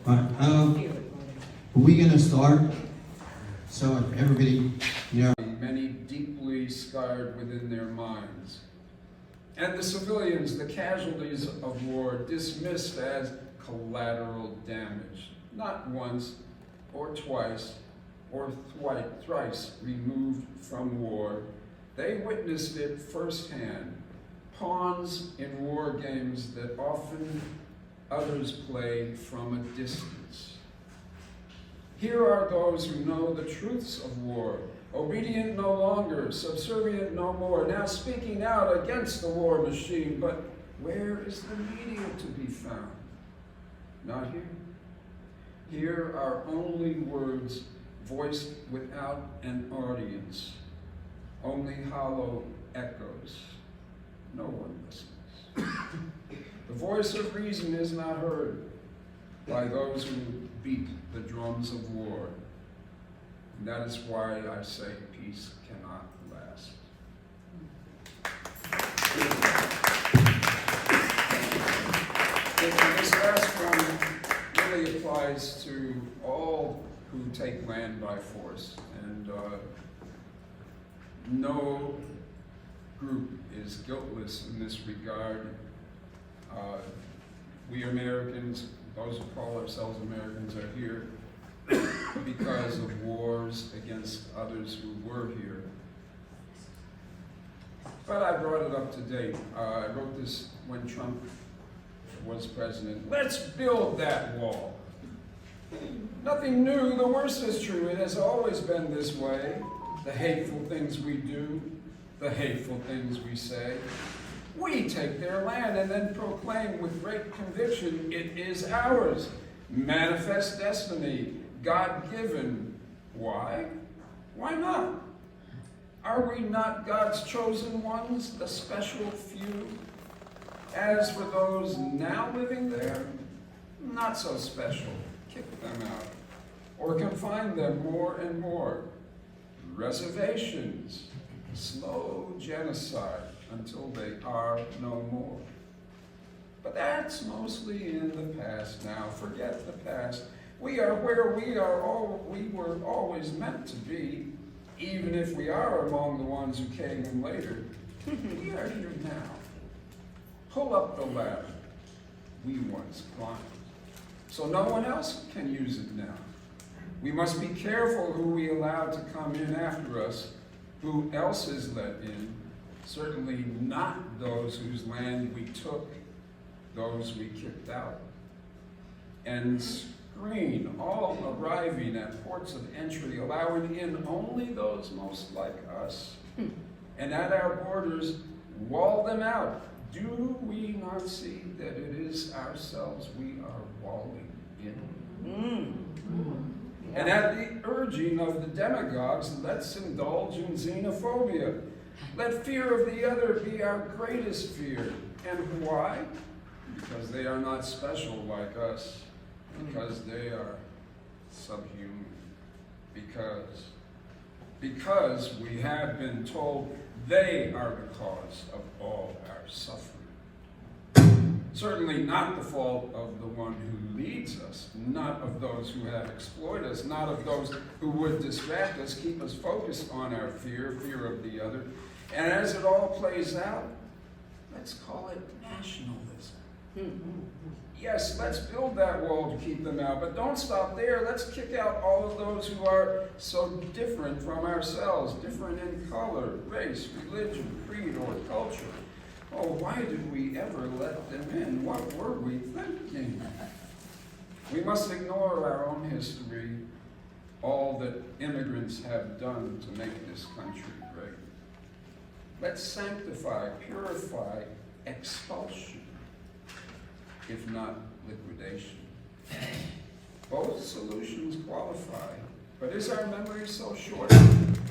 Right. Are we going to start? So everybody, Many deeply scarred within their minds. And the civilians, the casualties of war, dismissed as collateral damage, not once or twice or thrice removed from war. They witnessed it firsthand, pawns in war games that often others play from a distance. Here are those who know the truths of war, obedient no longer, subservient no more, now speaking out against the war machine. But where is the media to be found? Not here. Here are only words voiced without an audience, only hollow echoes. No one listens. The voice of reason is not heard by those who beat the drums of war. And that is why I say peace cannot last. This last one really applies to all who take land by force. And no group is guiltless in this regard. We Americans, those who call ourselves Americans, are here because of wars against others who were here. But I brought it up to date. I wrote this when Trump was president. Let's build that wall. Nothing new, the worst is true. It has always been this way. The hateful things we do, the hateful things we say. We take their land and then proclaim with great conviction, it is ours. Manifest destiny, God-given. Why? Why not? Are we not God's chosen ones, the special few? As for those now living there, not so special. Kick them out, or confine them more and more. Reservations, slow genocide until they are no more. But that's mostly in the past now. Forget the past. We are where we were always meant to be, even if we are among the ones who came in later. We are here now. Pull up the ladder we once climbed, so no one else can use it now. We must be careful who we allow to come in after us, who else is let in, certainly not those whose land we took, those we kicked out. And screen all arriving at ports of entry, allowing in only those most like us. And at our borders, wall them out. Do we not see that it is ourselves we are walling in? And at the urging of the demagogues, let's indulge in xenophobia. Let fear of the other be our greatest fear. And why? Because they are not special like us. Because they are subhuman. Because we have been told they are the cause of all our suffering. Certainly not the fault of the one who leads us, not of those who have exploited us, not of those who would distract us, keep us focused on our fear of the other. And as it all plays out, let's call it nationalism. Yes, let's build that wall to keep them out, but don't stop there. Let's kick out all of those who are so different from ourselves, different in color, race, religion, creed, or culture. Oh, why did we ever let them in? What were we thinking? We must ignore our own history, all that immigrants have done to make this country great. Let's sanctify, purify, expulsion, if not liquidation. Both solutions qualify, but is our memory so short?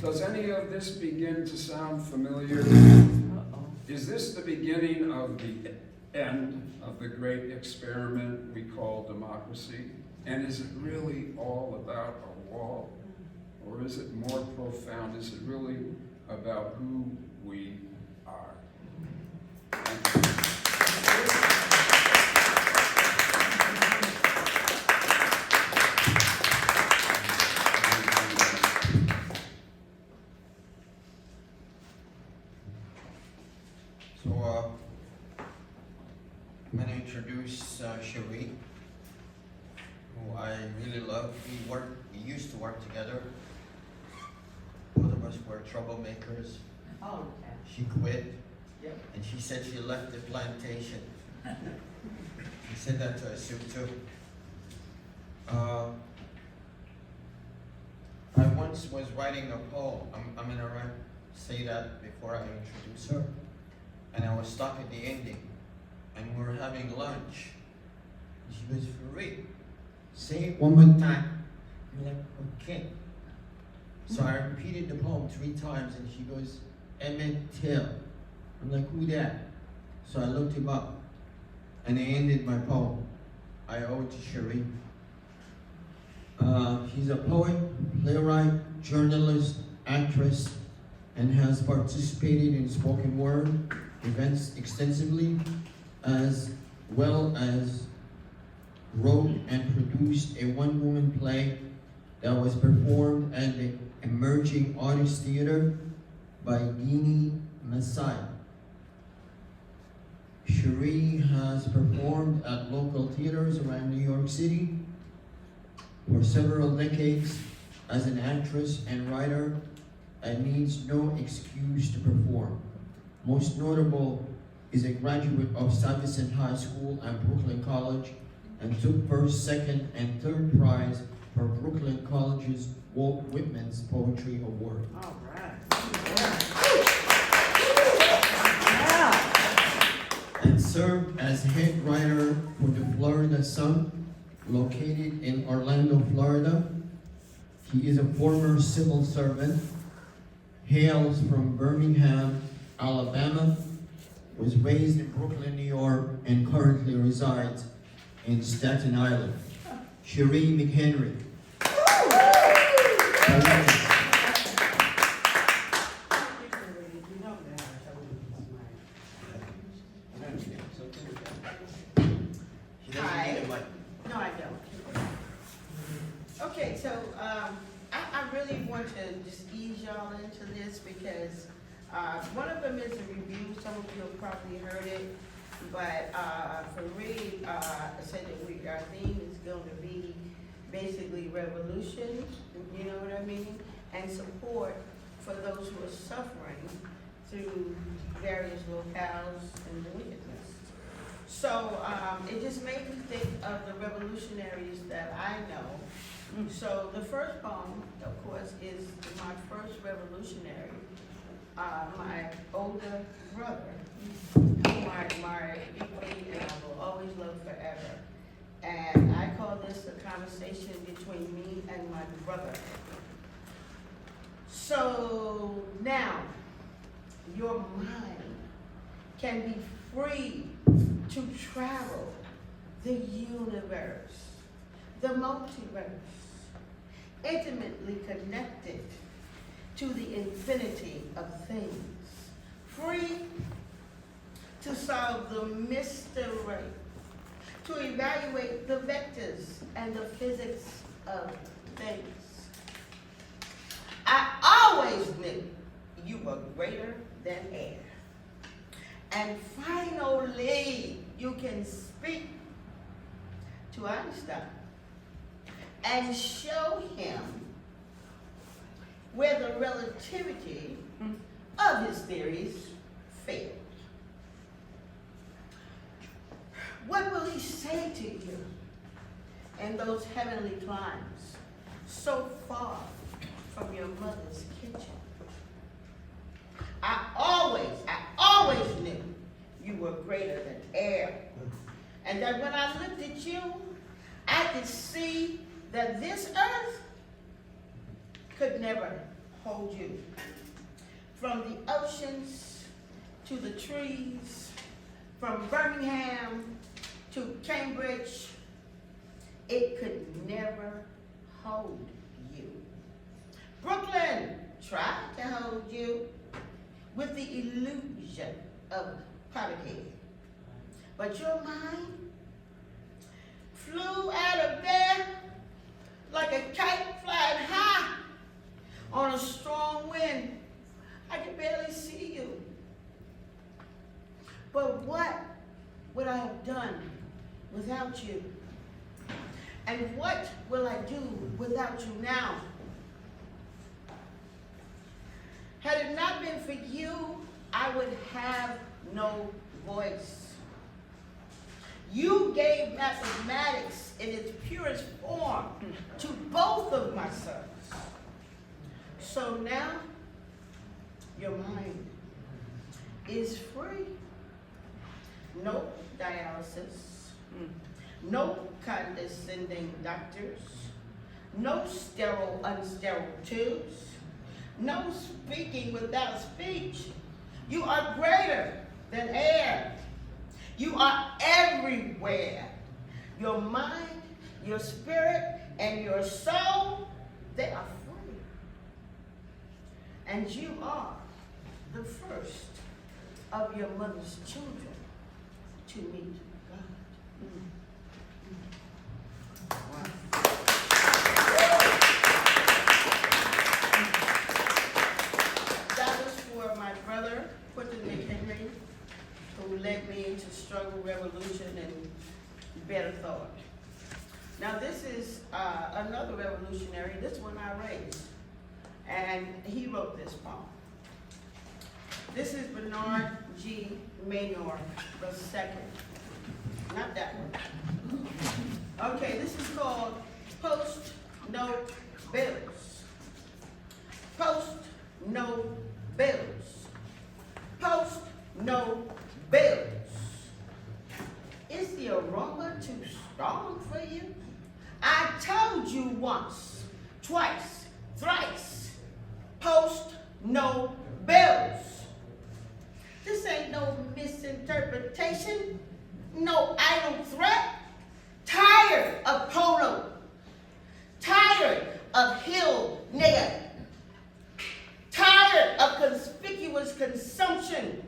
Does any of this begin to sound familiar? Is this the beginning of the end of the great experiment we call democracy? And is it really all about a wall? Or is it more profound? Is it really about who we are? Thank you. we used to work together. Both of us were troublemakers. Oh, okay. She quit, Yep. and she said she left the plantation. She said that to us too. I once was writing a poem. I'm gonna say that before I introduce her. And I was stuck at the ending, and we were having lunch. And she goes, Farid, say it one more time. I'm like, okay. So I repeated the poem 3 times, and she goes, Emmett Till. I'm like, who that? So I looked him up, and I ended my poem. I owe it to Cherie. She's a poet, playwright, journalist, actress, and has participated in spoken word events extensively, as well as wrote and produced a one-woman play that was performed at the Emerging Artists Theater by Dini Masai. Cherie has performed at local theaters around New York City for several decades as an actress and writer, and needs no excuse to perform. Most notable is a graduate of Stuyvesant High School and Brooklyn College, and took first, second, and third prize for Brooklyn College's Walt Whitman's Poetry Award. All right. And served as head writer for the Florida Sun, located in Orlando, Florida. He is a former civil servant, hails from Birmingham, Alabama, was raised in Brooklyn, New York, and currently resides in Staten Island. Cherie McHenry. She doesn't need a mic. No, I don't. Okay, so I really want to just ease y'all into this because one of them is a review. Some of you have probably heard it, but Farid said that our theme is going to be basically revolution, you know what I mean, and support for those who are suffering through various locales and the wickedness. So it just made me think of the revolutionaries that I know. So the first poem, of course, is my first revolutionary, my older brother, whom I admire deeply and I will always love forever. And I call this a conversation between me and my brother. So now, your mind can be free to travel the universe, the multiverse, intimately connected to the infinity of things, free to solve the mystery, to evaluate the vectors and the physics of things. I always knew you were greater than air. And finally, you can speak to Einstein and show him where the relativity of his theories failed. What will he say to you in those heavenly climes, so far from your mother's kitchen? I always knew you were greater than air. And that when I looked at you, I could see that this earth could never hold you. From the oceans to the trees, from Birmingham to Cambridge, it could never hold you. Brooklyn tried to hold you with the illusion of poverty, but your mind flew out of there like a kite flying high on a strong wind. I could barely see you. But what would I have done without you? And what will I do without you now? Had it not been for you, I would have no voice. You gave mathematics in its purest form to both of my sons. So now, your mind is free. No dialysis, no condescending doctors, no sterile, unsterile tubes, no speaking without speech. You are greater than air. You are everywhere. Your mind, your spirit, and your soul, they are free. And you are the first of your mother's children to meet God. That was for my brother, Quentin McHenry, who led me into struggle, revolution, and better thought. Now this is another revolutionary, this one I raised, and he wrote this poem. This is Bernard G. Maynor II. Not that one. Okay, this is called Post Note Bills. Post Note Bills. Post Note Bills. Is the aroma too strong for you? I told you once, twice, thrice. Post no bills. This ain't no misinterpretation, no idle threat. Tired of polo, tired of hill nigger, tired of conspicuous consumption,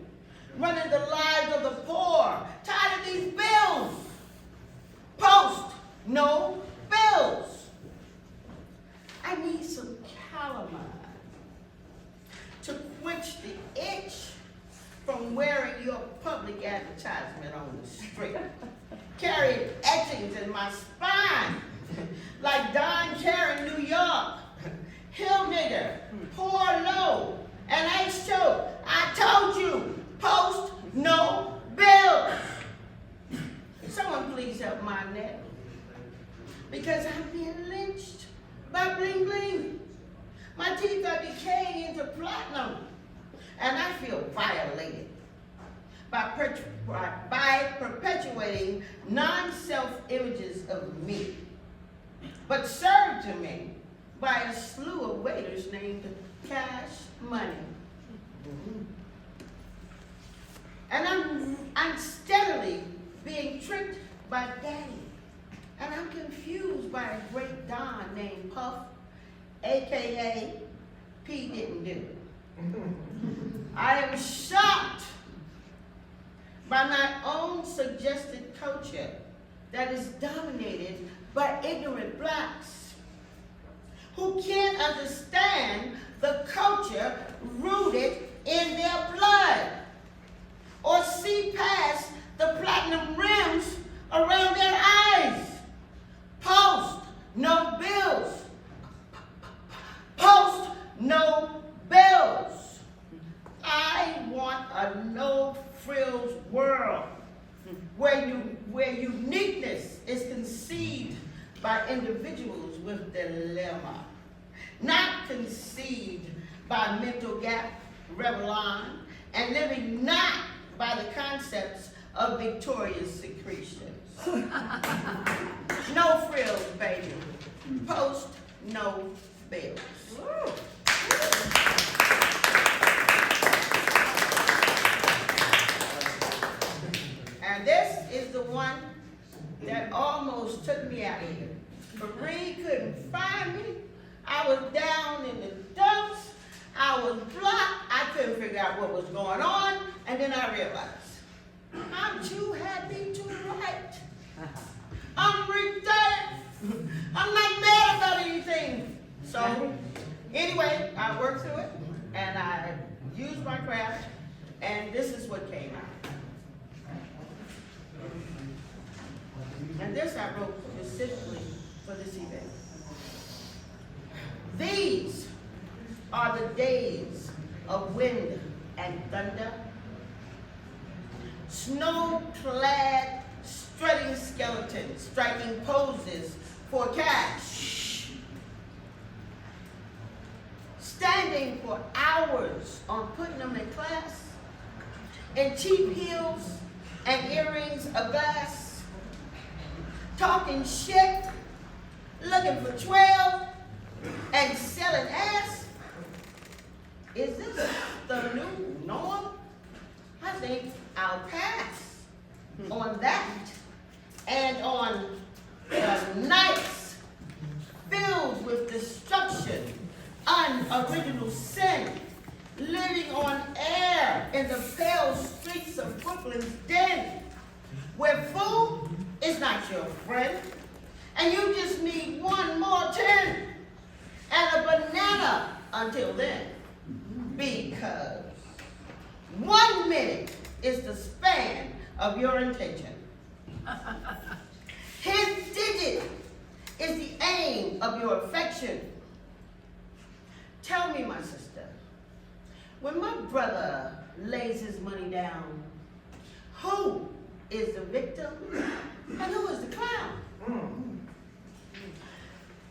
running the lives of the poor, tired of these bills. Post no bills. I need some calamine to quench the itch from wearing your public advertisement on the street. Carrying etchings in my spine, like Don Karen, New York, hill nigger, poor low, and ace choke. I told you, post no bills. Someone please help my neck, because I'm being lynched by bling bling. My teeth are decaying into platinum, and I feel violated by perpetuating non-self images of me, but served to me by a slew of waiters named Cash Money. And I'm steadily being tricked by Daddy, and I'm confused by a great Don named Puff, AKA P didn't do it. I am shocked by my own suggested culture that is dominated by ignorant blacks who can't understand the culture rooted in their blood or see past the platinum rims around their eyes. Post no bills. Post no bills. I want a no-frills world where uniqueness is conceived by individuals with dilemma, not conceived by mental gap, Revlon, and living not by the concepts of Victoria's secretions. No frills, baby. Post no bills. And this is the one that almost took me out of here. Marie couldn't find me. I was down in the dumps. I was blocked. I couldn't figure out what was going on. And then I realized, I'm too happy to write. I'm retired. I'm not mad about anything. So, anyway, I worked through it, and I used my craft, and this is what came out. And this I wrote specifically days of wind and thunder, snow-clad strutting skeletons striking poses for cash, standing for hours on Putnam and class, in cheap heels and earrings of glass, talking shit, looking for 12, and selling ass. Is this the new norm? I think I'll pass on that. And on the nights filled with destruction, unoriginal sin, living on air in the pale streets of Brooklyn's den, where food is not your friend, and you just need one more 10 and a banana until then, because 1 minute is the span of your intention. His digit is the aim of your affection. Tell me, my sister, when my brother lays his money down, who is the victim and who is the clown?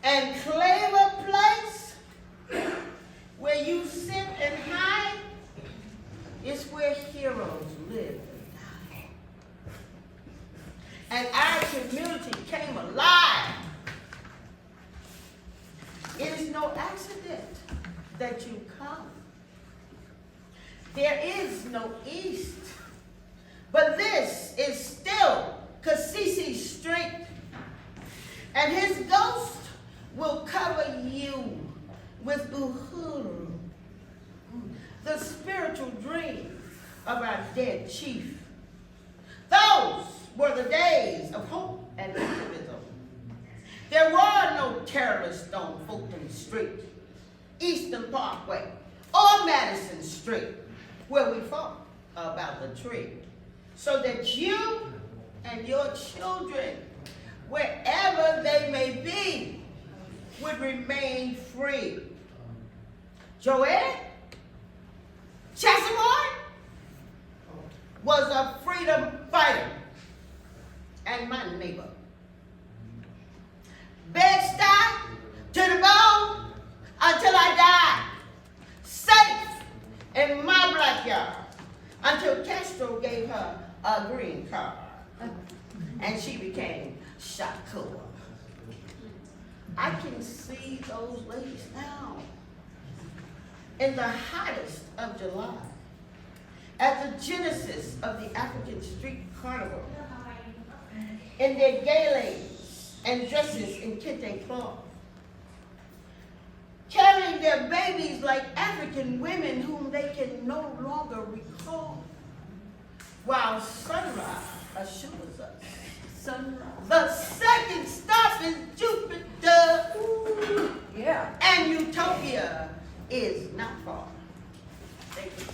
And Clever Place, where you sit and hide, is where heroes live and die. And our community came alive. It is no accident that you come. There is no east, but this is still Kasisi Street, and his ghost will cover you with Uhuru, the spiritual dream of our dead chief. Those were the days of hope and activism. There were no terrorists on Fulton Street, Eastern Parkway, or Madison Street, where we fought about the tree, so that you and your children, wherever they may be, would remain free. Joanne Chesimard was a freedom fighter and my neighbor. Bed-Stuy to the bone until I died, safe in my backyard until Castro gave her a green card and she became Shakur. I can see those ladies now in the hottest of July at the genesis of the African Street Carnival in their galas and dresses in kente cloth, carrying their babies like African women whom they can no longer recall, while sunrise assures us the second stop is Jupiter. Ooh, yeah. And utopia is not far. Thank you.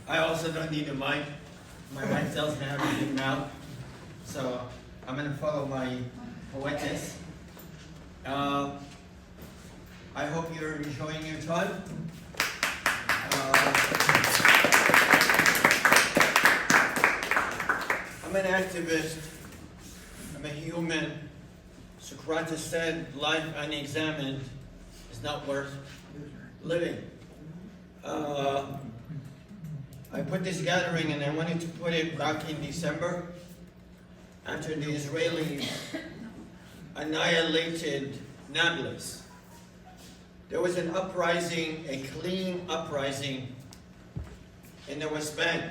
I also don't need a mic. My mic tells me everything now. So I'm going to follow my poetess. I hope you're enjoying your time. I'm an activist. I'm a human. Socrates said, life unexamined is not worth living. I put this gathering and I wanted to put it back in December after the Israelis annihilated Nablus. There was an uprising, a clean uprising in the West Bank.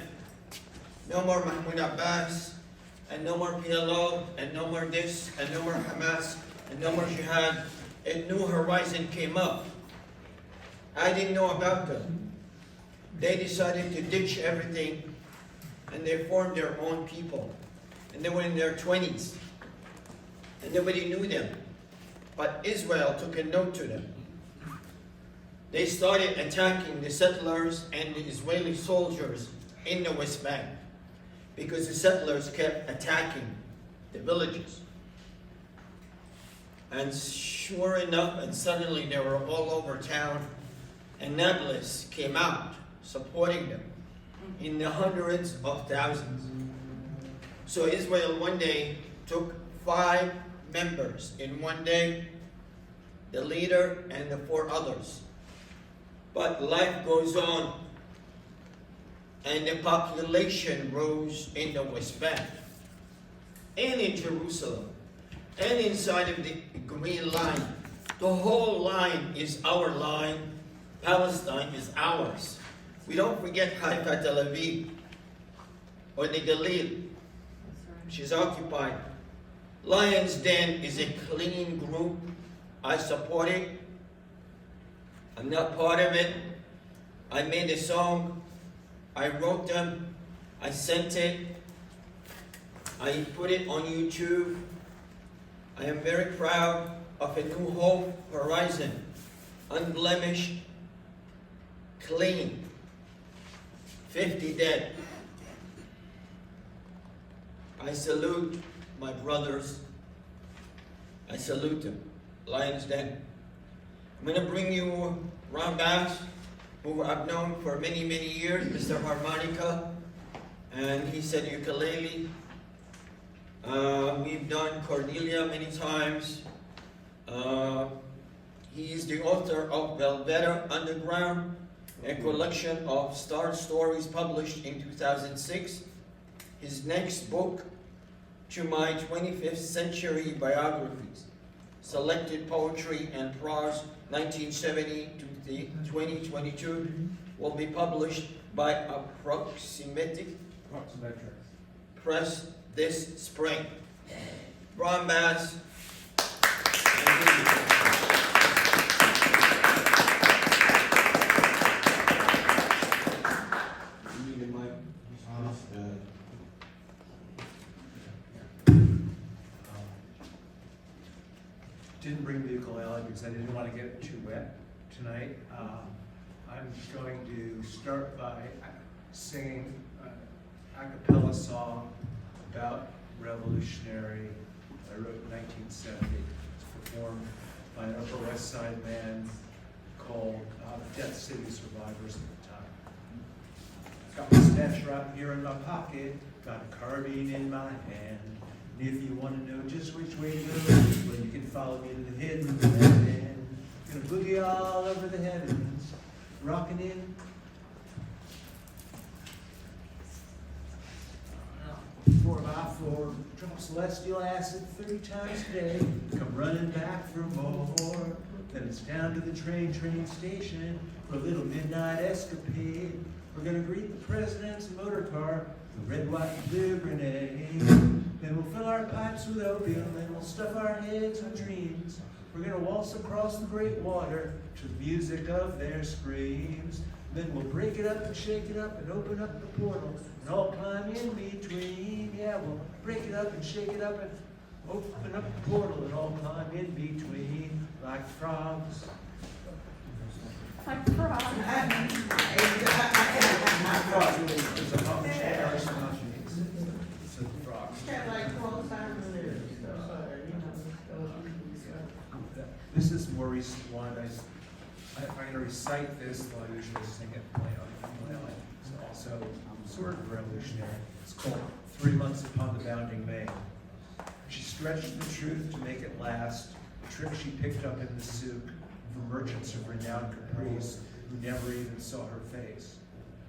No more Mahmoud Abbas, and no more PLO, and no more this, and no more Hamas, and no more jihad. A new horizon came up. I didn't know about them. They decided to ditch everything, and they formed their own people. And they were in their 20s, and nobody knew them. But Israel took a note to them. They started attacking the settlers and the Israeli soldiers in the West Bank. because the settlers kept attacking the villages. And sure enough, and suddenly they were all over town, and Nablus came out supporting them in the hundreds of thousands. So Israel one day took 5 members in one day, the leader and the 4 others. But life goes on, and the population rose in the West Bank and in Jerusalem and inside of the Green Line. The whole line is our line. Palestine is ours. We don't forget Haifa, Tel Aviv, or the Galil. She's occupied. Lion's Den is a clean group. I support it. I'm not part of it. I made a song. I wrote them. I sent it. I put it on YouTube. I am very proud of a new hope horizon. Unblemished, clean. 50 dead. I salute my brothers. I salute them. Lion's Den. I'm going to bring you Ron Bass, who I've known for many, many years, Mr. Harmonica, and he said ukulele. We've done Cornelia many times. He is the author of Velveta Underground, a collection of star stories published in 2006. His next book, To My 25th Century Biographies, Selected Poetry and Prose 1970 to 2022, will be published by Approximatic Press this spring. Ron Bass. Didn't bring the ukulele because I didn't want to get it too wet tonight. I'm going to start by singing an a cappella song about revolutionary, I wrote in 1970. It's performed by an Upper West Side band called Death City Survivors at the time. Got my stash right here in my pocket, got a carbine in my hand. And if you want to know just which way to go, well, you can follow me to the hidden land. Gonna boogie all over the heavens, rocking in. 4x4, drop celestial acid 30 times a day. Come running back for more. Then it's down to the train station for a little midnight escapade. We're gonna greet the president's motor car, the red, white, and blue grenade. Then we'll fill our pipes with opium, and we'll stuff our heads with dreams. We're gonna waltz across the great water to the music of their screams. Then we'll break it up and shake it up and open up the portal and all climb in between. Yeah, we'll break it up and shake it up and open up the portal and all climb in between like frogs. Like frogs. Not frogs, there's a hum chair or something. It's a frog. Kind of like close time lyrics. This is more recent one. I'm going to recite this, though I usually sing it play on the ukulele. It's also sort of revolutionary. It's called 3 Months Upon the Bounding Main. She stretched the truth to make it last, a trick she picked up in the souk from merchants of renowned caprice who never even saw her face.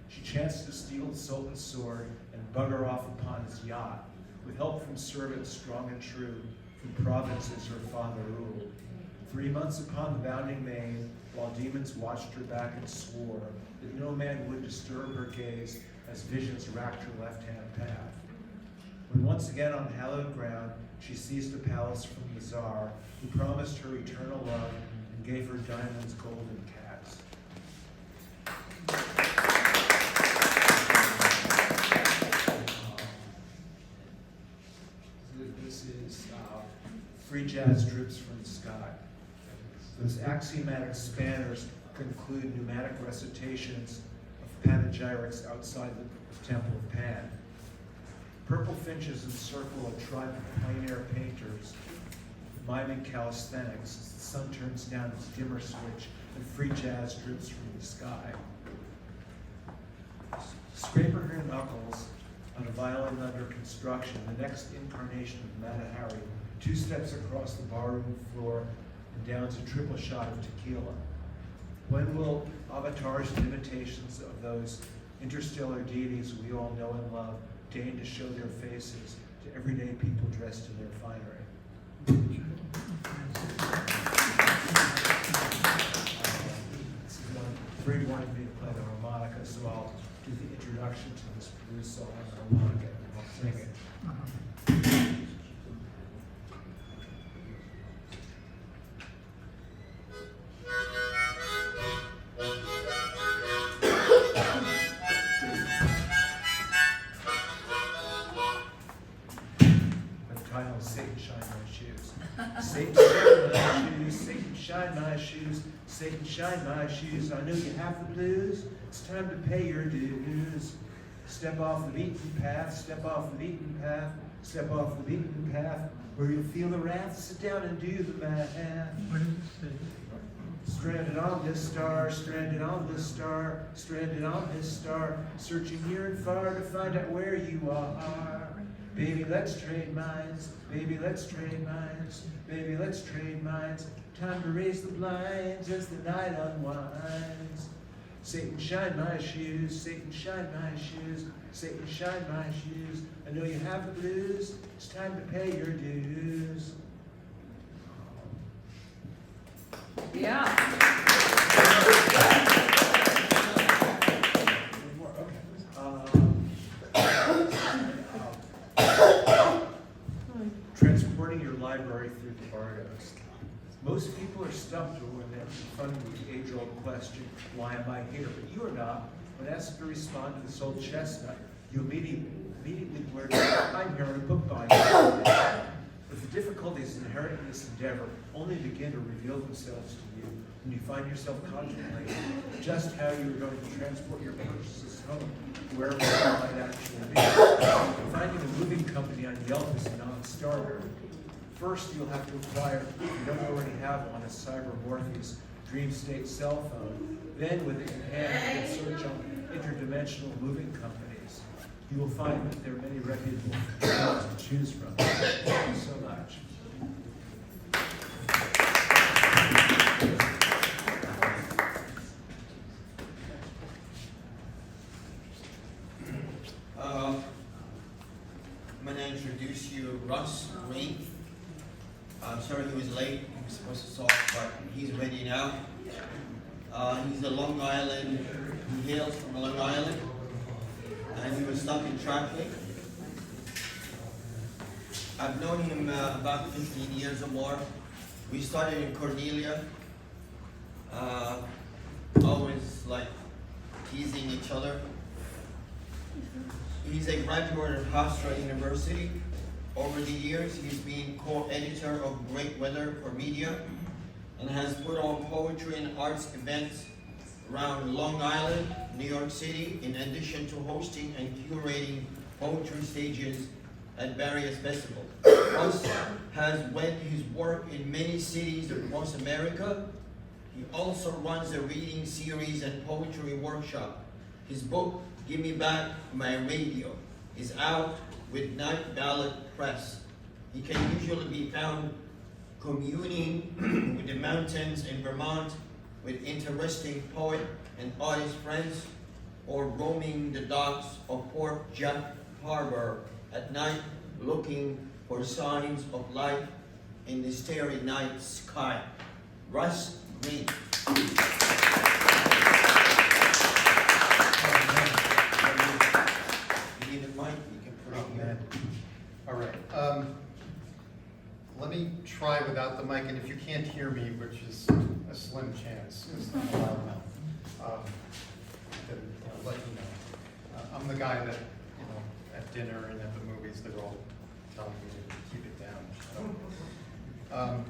She chanced to steal the Sultan's sword and bugger off upon his yacht, with help from servants strong and true, from provinces her father ruled. 3 months upon the bounding main, while demons watched her back and swore that no man would disturb her gaze as visions racked her left-hand path. When once again on hallowed ground, she seized a palace from the Tsar, who promised her eternal love and gave her diamonds, gold, and cats. This is free jazz drips from the sky. Those axiomatic spanners conclude pneumatic recitations of panegyrics outside the temple of Pan. Purple finches encircle a tribe of plein air painters, miming calisthenics as the sun turns down its dimmer switch and free jazz drips from the sky. Scraper her knuckles on a violin under construction, the next incarnation of Mata Hari, 2 steps across the barroom floor and downs a triple shot of tequila. When will avatars and imitations of those interstellar deities we all know and love deign to show their faces to everyday people dressed in their finery? Freed wanted me to play the harmonica, so I'll do the introduction to this blues song on the harmonica and I'll sing it. The title is Satan Shine My Shoes. Satan shine my shoes, Satan shine my shoes, Satan shine my shoes. I know you have the blues, it's time to pay your dues. Step off the beaten path, step off the beaten path, step off the beaten path, where you feel the wrath, sit down and do the math. What does it say? Stranded on this star, stranded on this star, stranded on this star, searching near and far to find out where you are. Baby, let's trade minds, baby, let's trade minds, baby, let's trade minds. Time to raise the blinds as the night unwinds. Satan, shine my shoes, Satan, shine my shoes, Satan, shine my shoes. I know you have the blues, it's time to pay your dues. Yeah. Transporting your library through the Bardos. Most people are stumped when they're confronted with the age-old question, why am I here? But you are not. When asked to respond to this old chestnut, you immediately blurt out, I'm here on a book binding. But the difficulties inherent in this endeavor only begin to reveal themselves to you when you find yourself contemplating just how you are going to transport your purchases home, wherever it might actually be. Finding a moving company on Yelp is a non-starter. First, you'll have to acquire, if you don't already have one, a Cybermorpheus Dream State cell phone. Then, with it in hand, you can search on interdimensional moving companies. You will find that there are many reputable ones to choose from. Thank you so much. I'm going to introduce you Russ Green. I'm sorry he was late. He was supposed to talk, but he's ready now. He's a Long Island. He hails from Long Island, and he was stuck in traffic. I've known him about 15 years or more. We started in Cornelia, always like teasing each other. He's a graduate of Hofstra University. Over the years, he's been co-editor of Great Weather for Media and has put on poetry and arts events around Long Island, New York City, in addition to hosting and curating poetry stages at various festivals. Russ has led his work in many cities across America. He also runs a reading series and poetry workshop. His book, Give Me Back My Radio, is out with Night Ballad Press. He can usually be found communing with the mountains in Vermont with interesting poet and artist friends, or roaming the docks of Port Jack Harbor at night looking for signs of life in the starry night sky. Russ Green. You need a mic, you can put it here. All right. Let me try without the mic, and if you can't hear me, which is a slim chance, it's not a loud enough, then I'll let you know. I'm the guy that, at dinner and at the movies, they're all telling me to keep it down. So,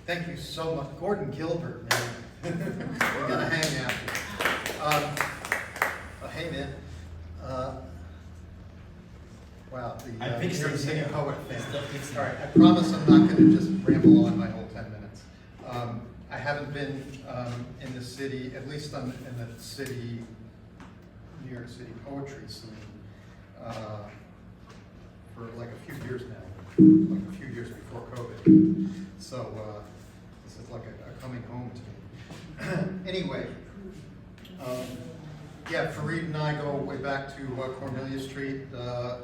thank you so much. Gordon Gilbert, man. We're gonna hang out here. Hey, man. you're a City Poet fan. All right, I promise I'm not gonna just ramble on my whole 10 minutes. I haven't been in the city, at least in the city, New York City poetry scene, for like a few years now, like a few years before COVID. So this is like a coming home to me. Anyway, yeah, Fareed and I go way back to Cornelia Street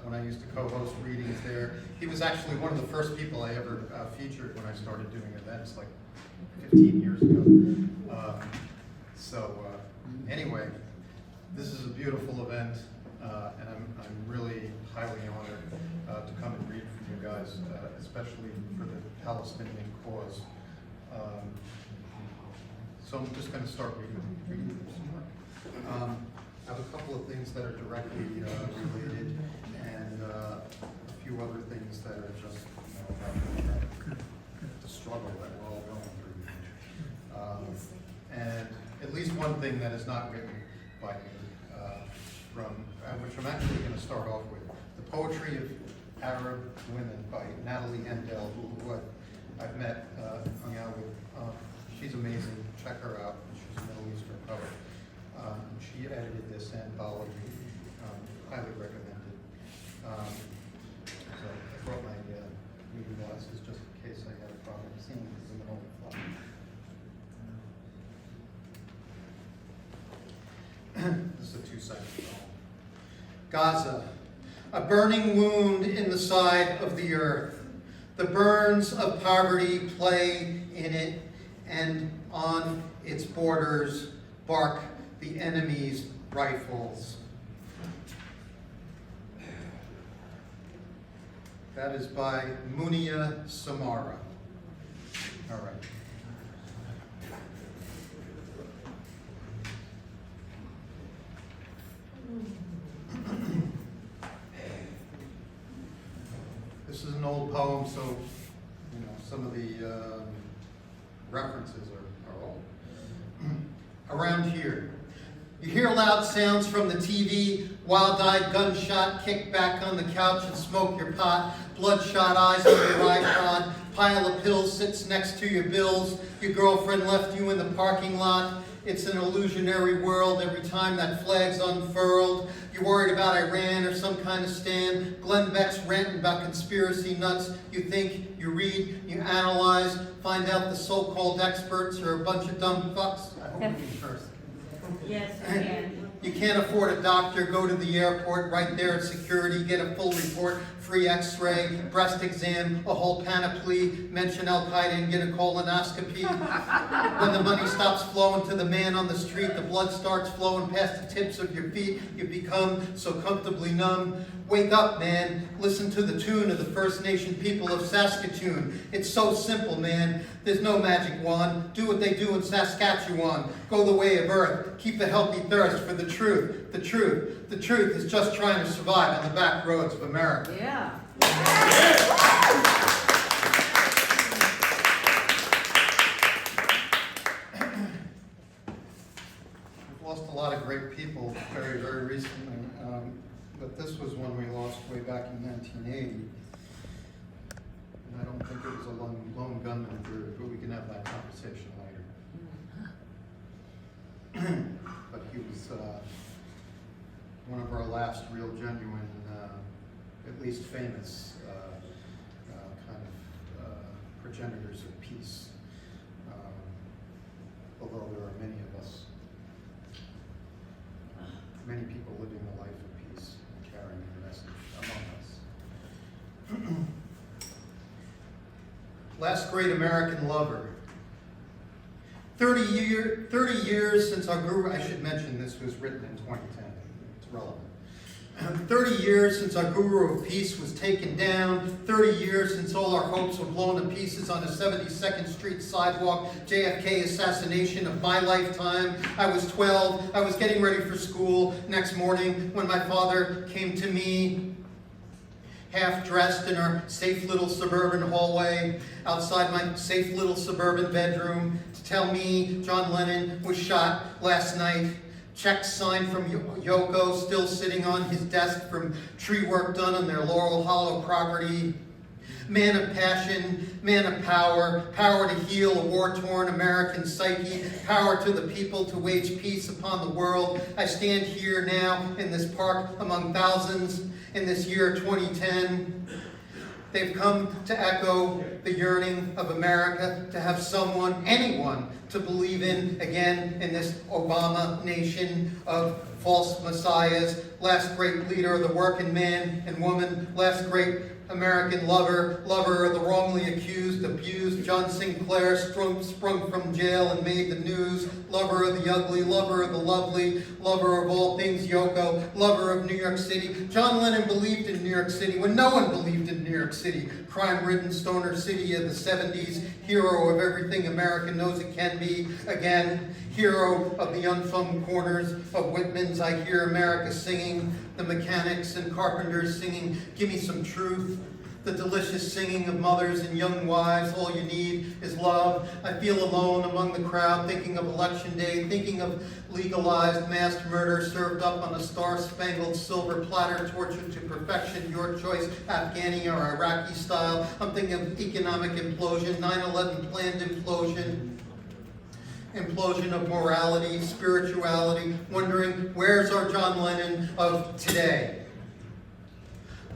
when I used to co-host readings there. He was actually one of the first people I ever featured when I started doing events like 15 years ago. Anyway, this is a beautiful event, and I'm really highly honored to come and read for you guys, especially for the Palestinian cause. So I'm just going to start reading this. I have a couple of things that are directly related, and a few other things that are just about the struggle that we're all going through. And at least one thing that is not written by me, which I'm actually going to start off with, The Poetry of Arab Women by Natalie Endel, who I've met, hung out with. She's amazing. Check her out. She's a Middle Eastern poet. She edited this anthology. Highly recommended. So I brought my reading glasses just in case I had a problem seeing because I'm an old fly. This is a two-sided poem. Gaza, a burning wound in the side of the earth. The burns of poverty play in it, and on its borders bark the enemy's rifles. That is by Munia Samara. All right. This is an old poem, so you know some of the references are old. Around here, you hear loud sounds from the TV, wild-eyed gunshot, kick back on the couch and smoke your pot, bloodshot eyes on your iPod, pile of pills sits next to your bills, your girlfriend left you in the parking lot. It's an illusionary world every time that flag's unfurled. You're worried about Iran or some kind of stand. Glenn Beck's ranting about conspiracy nuts. You think, you read, you analyze, find out the so-called experts are a bunch of dumb fucks. I hope you first. Yes, you can. You can't afford a doctor, go to the airport, right there at security, get a full report, free x-ray, breast exam, a whole panoply, mention Al-Qaeda and get a colonoscopy. When the money stops flowing to the man on the street, the blood starts flowing past the tips of your feet, you become so comfortably numb. Wake up, man. Listen to the tune of the First Nation people of Saskatoon. It's so simple, man. There's no magic wand. Do what they do in Saskatchewan. Go the way of Earth. Keep a healthy thirst for the truth. The truth. The truth is just trying to survive on the back roads of America. Yeah. We've lost a lot of great people very, very recently. But this was one we lost way back in 1980. And I don't think it was a lone gunman group, but we can have that conversation later. But he was one of our last real genuine, at least famous, kind of progenitors of peace. Although there are many of us, many people living a life of peace, carrying the message among us. Last great American lover. 30 years since our guru, I should mention this was written in 2010, it's relevant. 30 years since our guru of peace was taken down. 30 years since all our hopes were blown to pieces on the 72nd Street sidewalk. JFK assassination of my lifetime. I was 12. I was getting ready for school. Next morning when my father came to me, half dressed in our safe little suburban hallway, outside my safe little suburban bedroom, to tell me John Lennon was shot last night. Checks signed from Yoko, still sitting on his desk from tree work done on their Laurel Hollow property. Man of passion, man of power, power to heal a war-torn American psyche, power to the people to wage peace upon the world. I stand here now in this park among thousands in this year 2010. They've come to echo the yearning of America to have someone, anyone, to believe in again in this Obama nation of false messiahs. Last great leader of the working man and woman, last great American lover, lover of the wrongly accused, abused, John Sinclair, sprung from jail and made the news, lover of the ugly, lover of the lovely, lover of all things Yoko, lover of New York City. John Lennon believed in New York City when no one believed in New York City. Crime-ridden stoner city of the 70s, hero of everything America knows it can be. Again, hero of the unsung corners of Whitman's I Hear America Singing, the mechanics and carpenters singing, give me some truth. The delicious singing of mothers and young wives, all you need is love. I feel alone among the crowd, thinking of Election Day, thinking of legalized mass murder served up on a star-spangled silver platter, tortured to perfection, your choice, Afghani or Iraqi style. I'm thinking of economic implosion, 9/11 planned implosion. Implosion of morality, spirituality, wondering where's our John Lennon of today?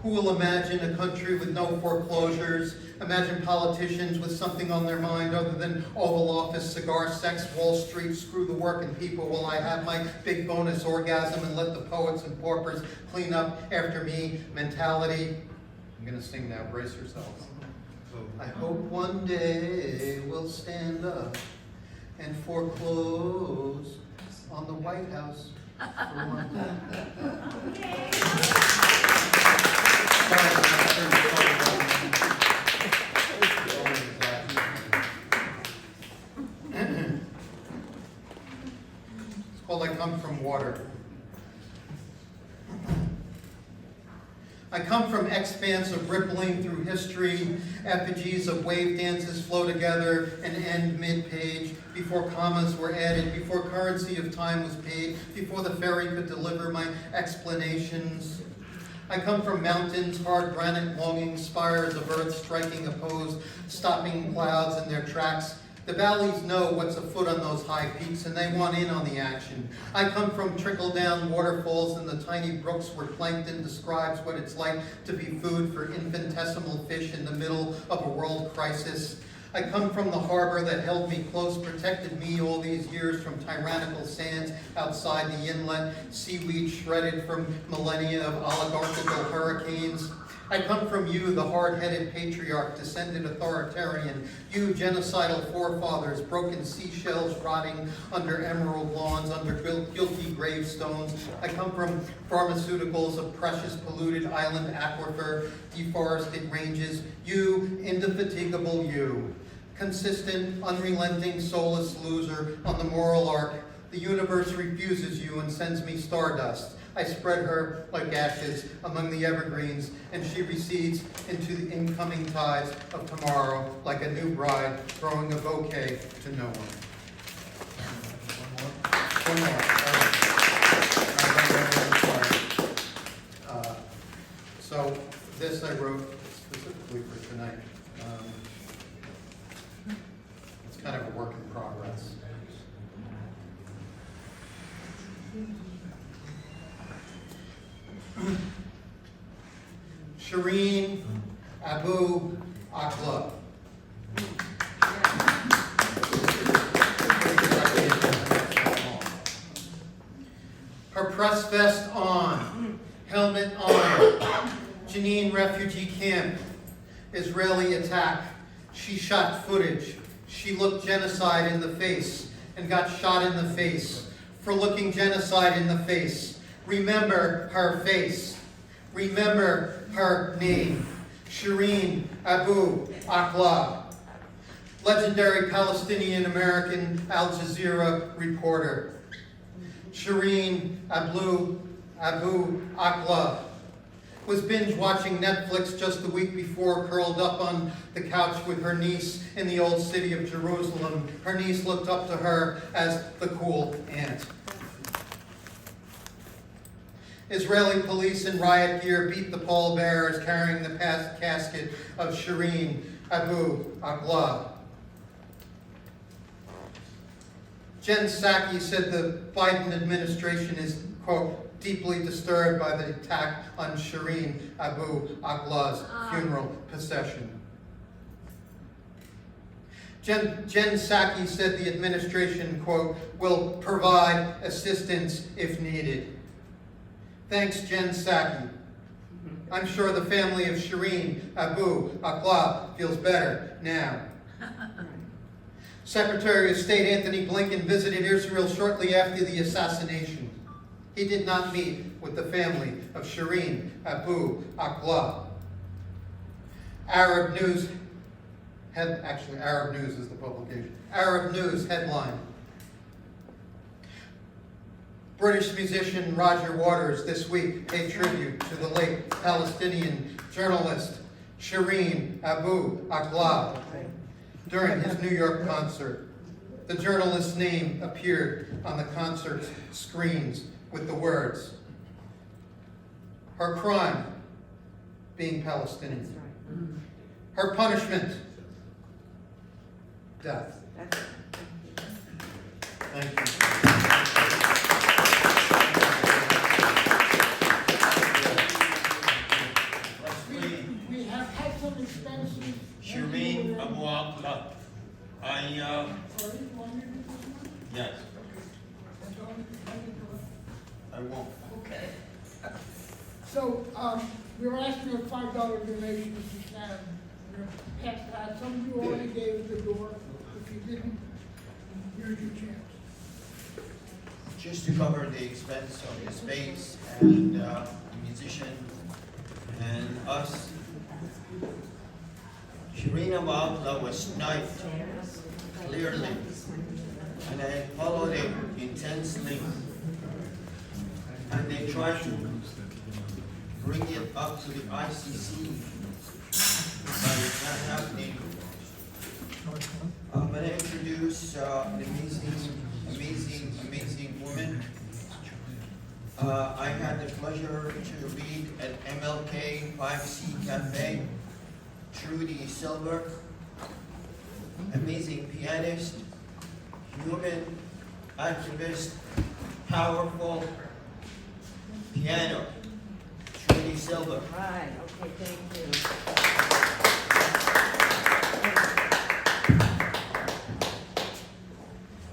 Who will imagine a country with no foreclosures? Imagine politicians with something on their mind other than Oval Office, cigar, sex, Wall Street, screw the working people while I have my big bonus orgasm and let the poets and paupers clean up after me mentality. I'm going to sing now, brace yourselves. I hope one day we'll stand up and foreclose on the White House for one It's called I Come From Water. I come from expanse of rippling through history, effigies of wave dances flow together and end mid-page, before commas were added, before currency of time was paid, before the ferry could deliver my explanations. I come from mountains, hard granite longing, spires of earth striking opposed, stopping clouds in their tracks. The valleys know what's afoot on those high peaks, and they want in on the action. I come from trickle-down waterfalls and the tiny brooks where plankton describes what it's like to be food for infinitesimal fish in the middle of a world crisis. I come from the harbor that held me close, protected me all these years from tyrannical sands outside the inlet, seaweed shredded from millennia of oligarchical hurricanes. I come from you, the hard-headed patriarch, descended authoritarian, you genocidal forefathers, broken seashells rotting under emerald lawns, under guilty gravestones. I come from pharmaceuticals of precious polluted island aquifer, deforested ranges, you, indefatigable you. Consistent, unrelenting, soulless loser on the moral arc. The universe refuses you and sends me stardust. I spread her like ashes among the evergreens, and she recedes into the incoming tides of tomorrow like a new bride throwing a bouquet to no one. One more. So this I wrote specifically for tonight. It's kind of a work in progress. Shireen Abu Akleh. Her press vest on, helmet on, Jenin refugee camp, Israeli attack. She shot footage. She looked genocide in the face and got shot in the face for looking genocide in the face. Remember her face. Remember her name. Shireen Abu Akleh, legendary Palestinian-American Al Jazeera reporter. Shireen Abu Akleh was binge watching Netflix just the week before, curled up on the couch with her niece in the old city of Jerusalem. Her niece looked up to her as the cool aunt. Israeli police in riot gear beat the pallbearers carrying the casket of Shireen Abu Akleh. Jen Psaki said the Biden administration is, quote, deeply disturbed by the attack on Shireen Abu Akleh's funeral procession. Jen Psaki said the administration, quote, will provide assistance if needed. Thanks, Jen Psaki. I'm sure the family of Shireen Abu Akleh feels better now. Secretary of State Anthony Blinken visited Israel shortly after the assassination. He did not meet with the family of Shireen Abu Akleh. Arab News is the publication. Arab News headline. British musician Roger Waters this week paid tribute to the late Palestinian journalist Shireen Abu Akleh during his New York concert. The journalist's name appeared on the concert's screens with the words, her crime, being Palestinian. Her punishment, death. Thank you. We have had some expenses. Shireen Abu Akleh. Sorry, you want me to do this one? Yes, And don't let me do it. I won't. Okay. So, we were asking a $5 donation to Shannon. We're gonna pass that. Some of you already gave at the door. If you didn't, here's your chance. Just to cover the expense of the space and the musician and us. Shireen Abu Akleh was sniped clearly, and I followed it intensely. And they tried to bring it up to the ICC, but it's not happening. I'm going to introduce an amazing woman. I had the pleasure to read at MLK 5C Cafe, Trudy Silver, amazing pianist, human activist, powerful piano, Trudy Silver. Right, okay, thank you.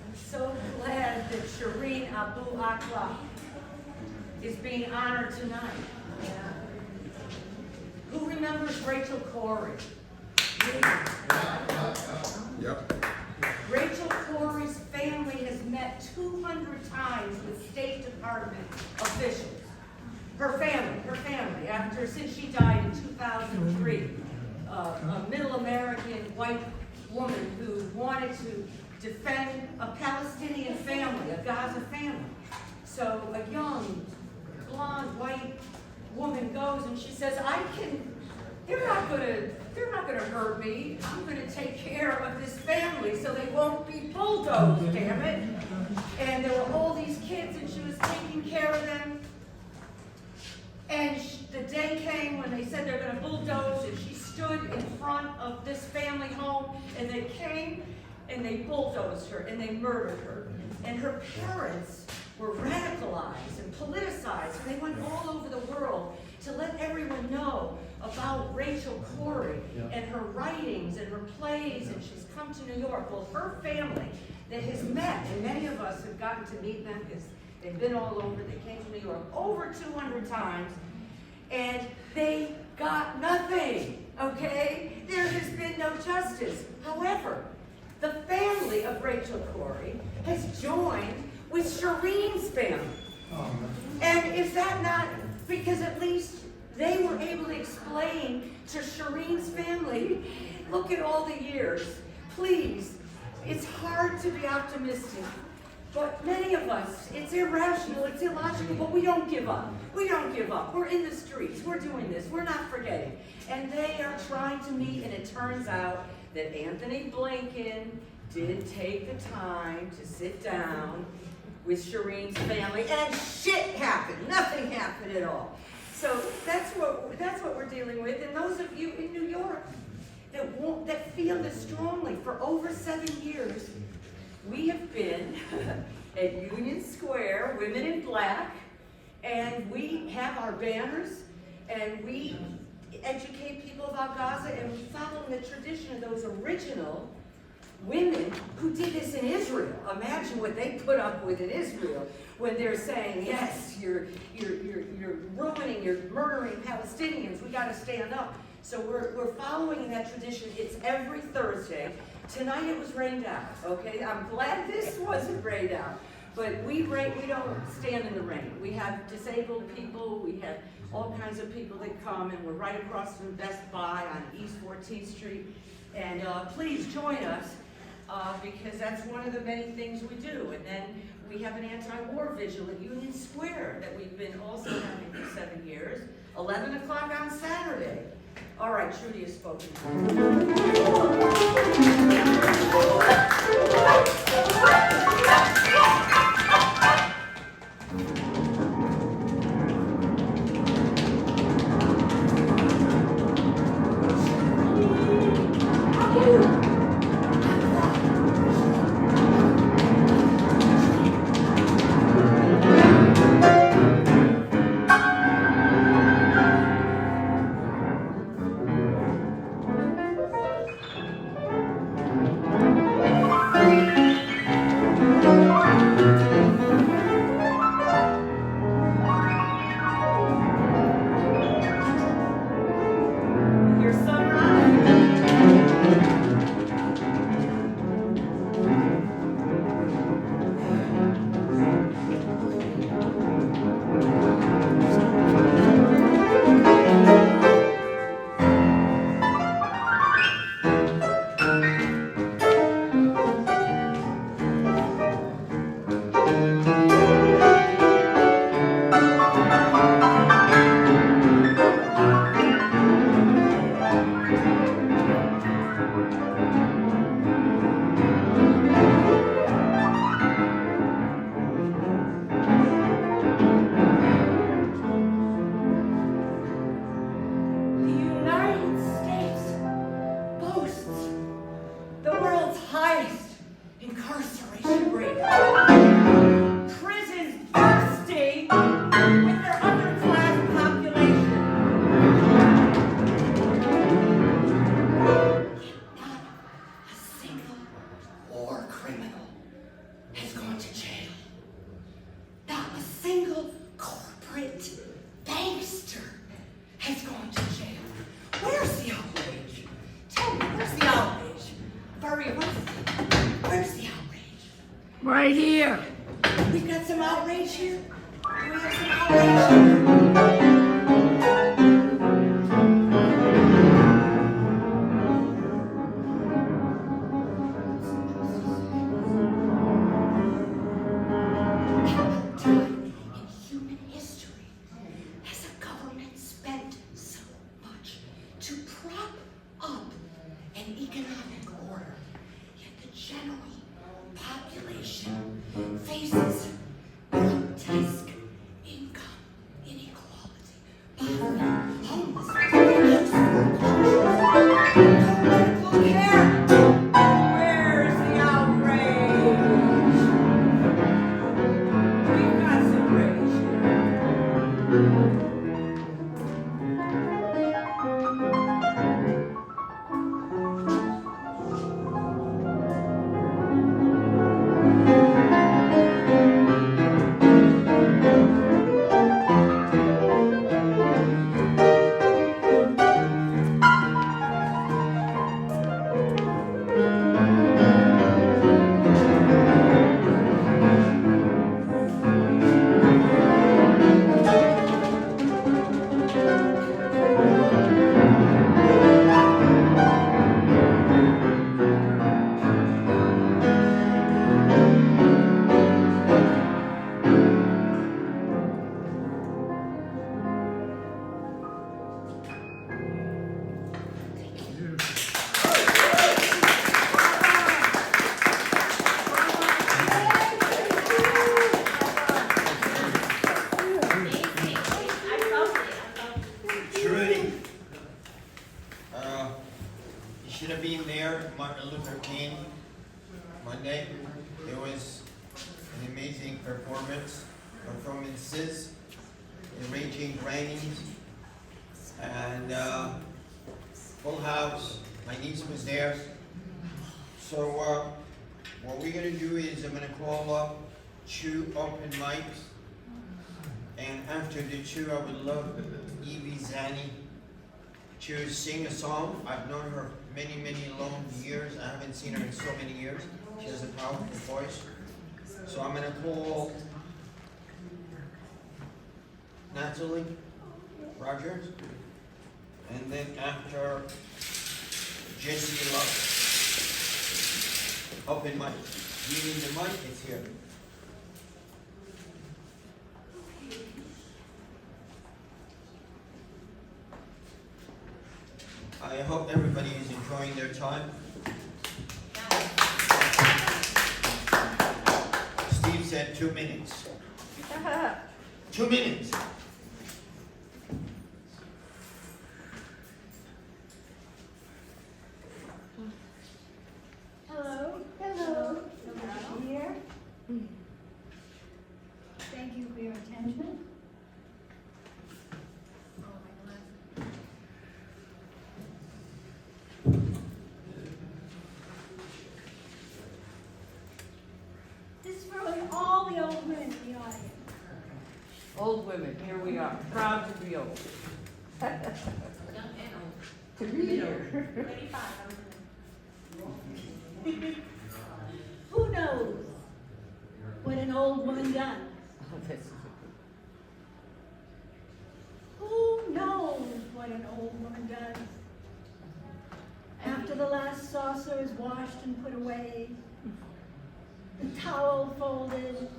I'm so glad that Shireen Abu Akleh is being honored tonight. Who remembers Rachel Corey? Yep. Rachel Corey's family has met 200 times with State Department officials. Her family, since she died in 2003, a middle American white woman who wanted to defend a Palestinian family, a Gaza family. So a young, blonde, white woman goes and she says, they're not gonna hurt me. I'm gonna take care of this family so they won't be bulldozed, damn it. And there were all these kids and she was taking care of them. And the day came when they said they're gonna bulldoze, and she stood in front of this family home, and they came and they bulldozed her and they murdered her. And her parents were radicalized and politicized, and they went all over the world to let everyone know about Rachel Corey and her writings and her plays, and she's come to New York. Well, her family that has met, and many of us have gotten to meet them because they've been all over, they came to New York over 200 times, and they got nothing, okay? There has been no justice. However, the family of Rachel Corey has joined with Shireen's family. And is that not, because at least they were able to explain to Shireen's family, look at all the years. Please, it's hard to be optimistic, but many of us, it's irrational, it's illogical, but we don't give up. We don't give up. We're in the streets. We're doing this. We're not forgetting. And they are trying to meet, and it turns out that Anthony Blinken did take the time to sit down with Shireen's family, and shit happened. Nothing happened at all. So that's what we're dealing with. And those of you in New York that feel this strongly, for over 7 years, we have been at Union Square, Women in Black, and we have our banners, and we educate people about Gaza, and we follow the tradition of those original women who did this in Israel. Imagine what they put up with in Israel when they're saying, yes, you're ruining, you're murdering Palestinians, we gotta stand up. So we're following that tradition. It's every Thursday. Tonight it was rained out, okay? I'm glad this wasn't rained out. But we don't stand in the rain. We have disabled people, we have all kinds of people that come, and we're right across from Best Buy on East 14th Street. And please join us, because that's one of the many things we do. And then we have an anti-war vigil at Union Square that we've been also having for 7 years, 11 o'clock on Saturday. All right, Trudy has spoken. Your sunrise. The United States boasts the world's highest incarceration rate. Prisons bursting with their underclass population. Yet not a single war criminal has gone to jail. Not a single corporate bankster has gone to jail. Where's the outrage? Tell me, where's the outrage? Barry, where's the outrage? Right here. We've got some outrage here? Do we have some outrage here? Time in human history has a government spent so much to prop up an economic order, yet the general population faces grotesque income inequality, poverty, homelessness, foreclosures, no medical care. Where's the outrage? We've got some rage here. Martin Luther King Monday. It was an amazing performances, in raging rains, and full house. My niece was there. So what we're gonna do is I'm gonna call up 2 open mics, and after the 2, I would love Evie Zani to sing a song. I've known her many, many long years. I haven't seen her in so many years. She has a powerful voice. So I'm gonna call Natalie Rogers, and then after Jesse Love. Open mic. You need the mic? It's here. I hope everybody is enjoying their time. Steve said 2 minutes. 2 minutes. Hello, hello, nobody here. Thank you for your attention. This is for all the old women in the audience. Old women, here we are, proud to be old. To be here. Who knows what an old woman does? Who knows what an old woman does? After the last saucer is washed and put away, the towel folded,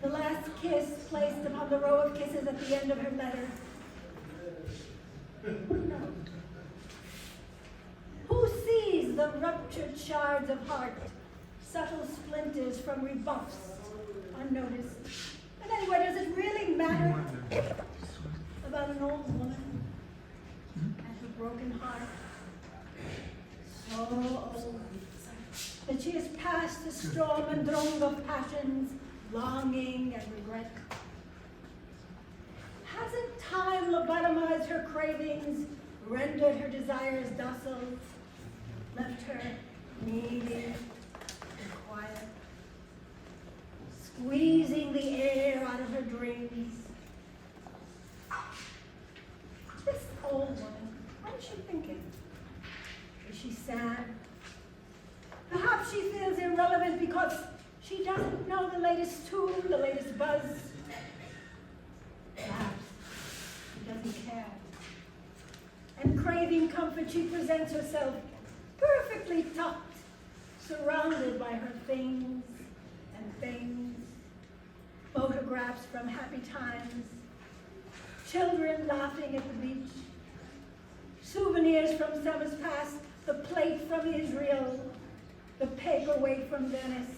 the last kiss placed upon the row of kisses at the end of her letter. Who knows? Who sees the ruptured shards of heart, subtle splinters from rebuffs, unnoticed? And anyway, does it really matter about an old woman and her broken heart? So old that she has passed the storm and throng of passions, longing and regret. Hasn't time lobotomized her cravings, rendered her desires docile, left her needy and quiet, squeezing the air out of her dreams? This old woman, what is she thinking? Is she sad? Perhaps she feels irrelevant because she doesn't know the latest tool, the latest buzz. Perhaps she doesn't care. And craving comfort, she presents herself perfectly tucked, surrounded by her things and things, photographs from happy times, children laughing at the beach, souvenirs from summers past, the plate from Israel, the paperweight from Venice,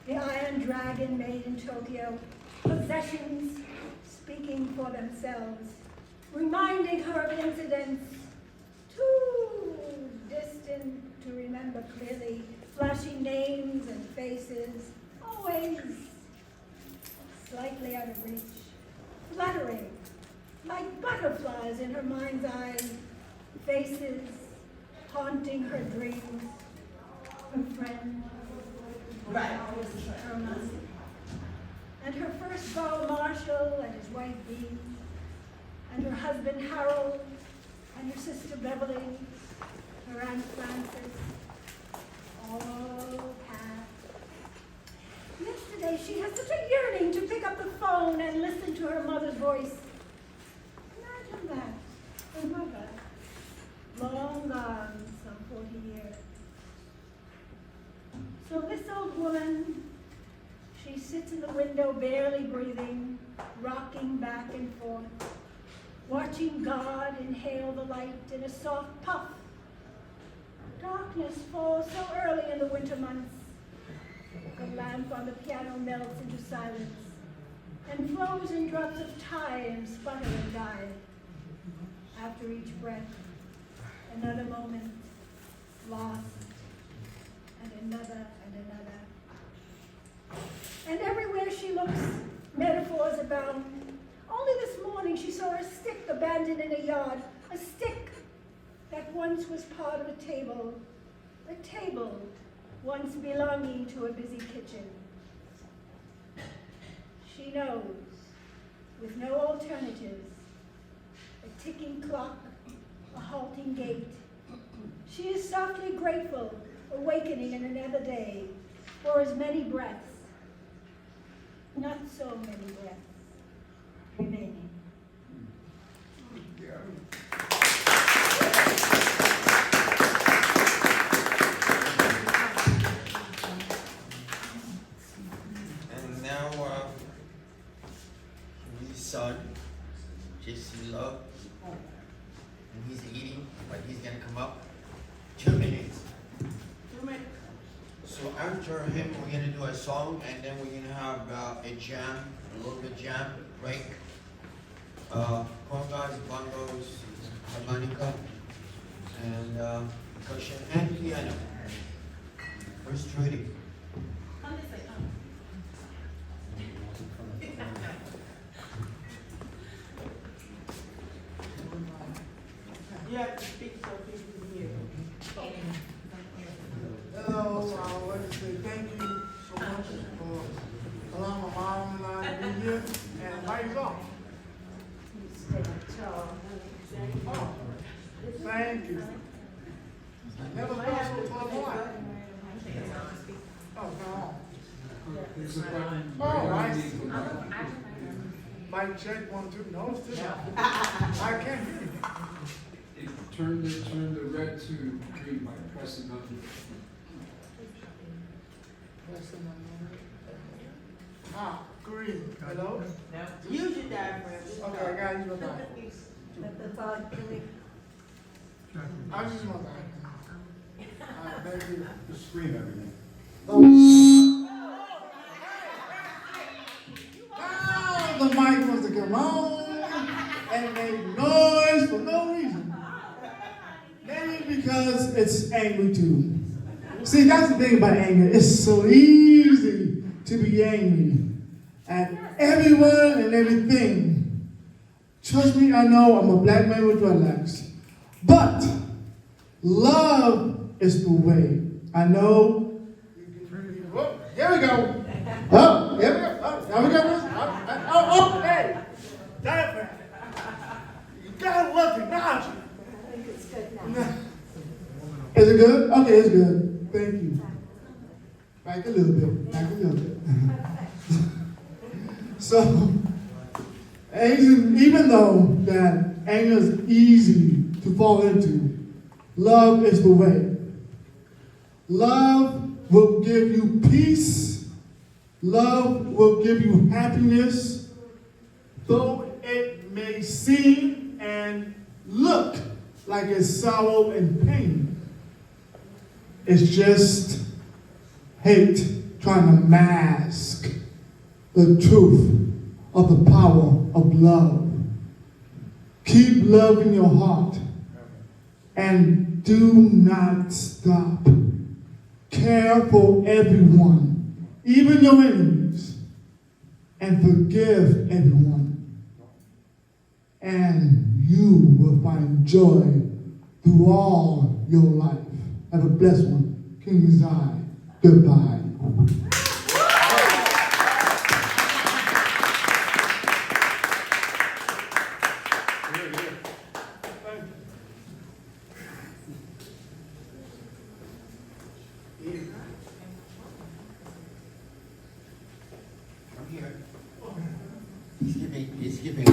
the iron dragon made in Tokyo, possessions speaking for themselves, reminding her of incidents too distant to remember clearly, flashing names and faces, always slightly out of reach, fluttering like butterflies in her mind's eye, faces haunting her dreams, her friend, Irma, and her first beau Marshall and his wife Bee, and her husband Harold, and her sister Beverly, her Aunt Frances, all past. Yesterday she had such a yearning to pick up the phone and listen to her mother's voice. Imagine that, her mother, long gone some 40 years. So this old woman, she sits in the window barely breathing, rocking back and forth, watching God inhale the light in a soft puff. Darkness falls so early in the winter months. The lamp on the piano melts into silence, and frozen drops of time sputter and die. After each breath, another moment, lost, and another and another. And everywhere she looks, metaphors abound. Only this morning she saw a stick abandoned in a yard, a stick that once was part of a table once belonging to a busy kitchen. She knows, with no alternatives, a ticking clock, a halting gate. She is softly grateful, awakening in another day, for as many breaths, not so many breaths, remaining. And now, his son, JC Love, and he's eating, but he's gonna come up. 2 minutes. 2 minutes. So after him, we're gonna do a song, and then we're gonna have a jam, a little bit jam, break. Congas, bongos, harmonica, and percussion, and piano. Where's Trudy? You have to speak so people can hear. Hello, I want to say thank you so much for allowing my mom and I to be here, and lights off. Oh, thank you. Never felt so tough life. Oh, no. Oh, I see. Mic check, 1, 2, no, still not. I can't hear you. Turn the red to green by pressing on the. Ah, green. Hello? Use your diaphragm. Okay, I got you. I just want that. Thank you. Just scream everything. Now the mic wants to come on and make noise for no reason. Maybe because it's angry too. See, that's the thing about anger. It's so easy to be angry at everyone and everything. Trust me, I know I'm a black man with dreadlocks. But love is the way. I know. Oh, here we go. Oh, here we go. Oh, now we go. Oh, hey. Diaphragm. You gotta love technology. I think it's good now. Is it good? Okay, it's good. Thank you. Back a little bit. Back a little bit. So, even though that anger is easy to fall into, love is the way. Love will give you peace. Love will give you happiness. Though it may seem and look like it's sorrow and pain, it's just hate trying to mask the truth of the power of love. Keep love in your heart and do not stop. Care for everyone, even your enemies, and forgive everyone. And you will find joy through all your life. Have a blessed one. King Zai. Goodbye. I'm here. He's giving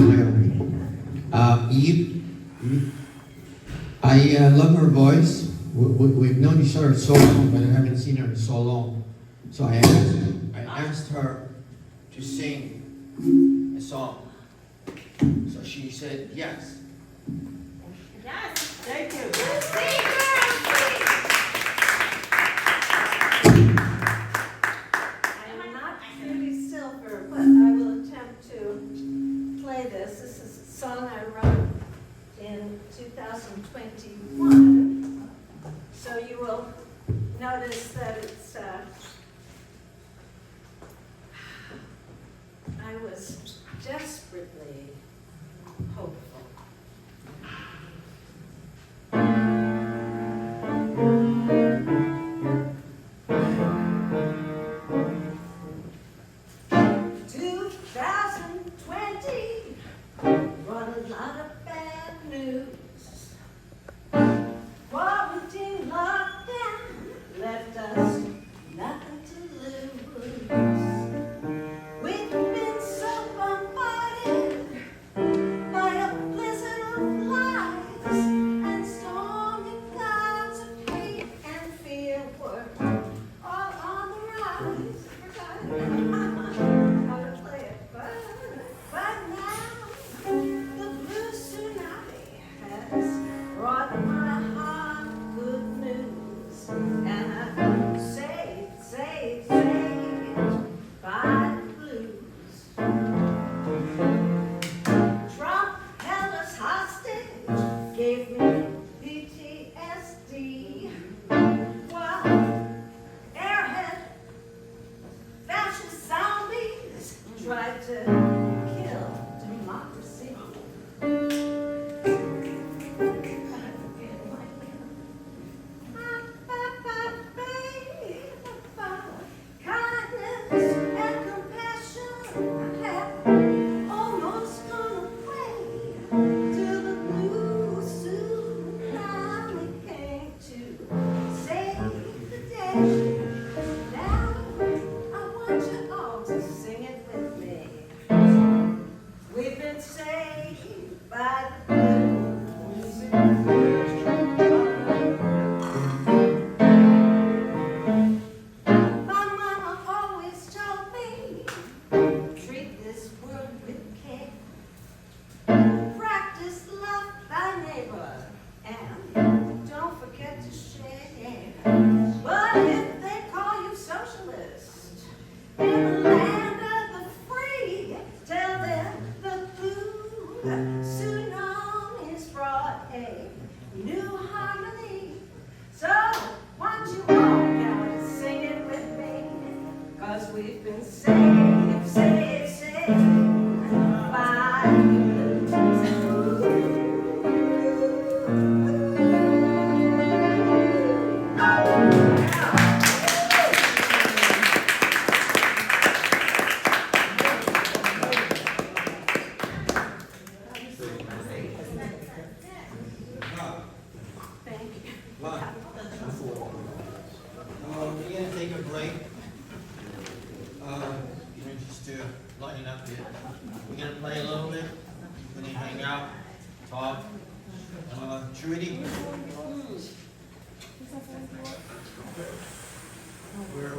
my Eve. I love her voice. We've known each other so long, but I haven't seen her in so long. So I asked her to sing a song. So she said yes. Yes, thank you. I am not Trudy Silver, but I will attempt to play this. This is a song I wrote in 2021. So you will notice that it's, I was desperately hopeful. Brought a lot of bad news. Quarantine lockdown left us nothing to lose. We've been so bombarded by a blizzard of lies, and stormy clouds of hate and fear were all on the rise. Forgot how to play it, but now the blue tsunami has brought my heart good news, and I'm saved by the blues. Trump held us hostage, gave me PTSD, while airhead fascist zombies tried to kill democracy. Kindness and compassion have almost gone away till the blue tsunami came to save the day. Now I want you all to sing it with me. We've been saved by the blues. My mama always told me, treat this world with care. Practice love thy neighbor, and don't forget to share. But if they call you socialist in the land of the free, tell them the blue tsunami's brought a new harmony. So, why don't you all guys sing it with me? 'Cause we've been saved by the Thank you. We're gonna take a break. Just to lighten up a bit. We're gonna play a little bit. We're gonna hang out, talk. Trudy?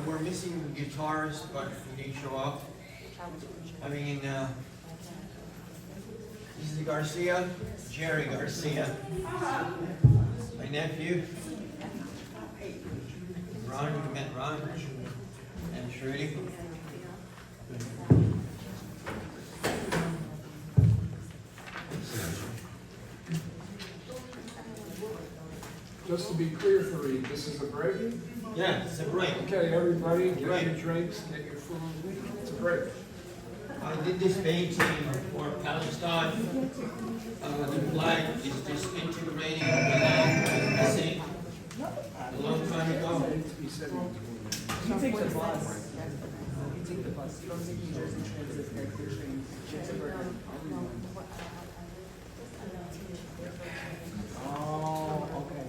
We're missing guitarists, but we didn't show up. I mean, this is Garcia, Jerry Garcia. My nephew. Ron, you met Ron, and Trudy. Just to be clear, Fareed, this is a break? Yeah, it's a break. Okay, everybody, get Right. your drinks, get your food. It's a break. I did this painting for Palestine. The flag is disintegrating, the land is missing. A long time ago. He said he was moving. You take the bus. You take the bus. You don't take New Jersey Transit, Connecticut train, Pittsburgh. Oh, okay.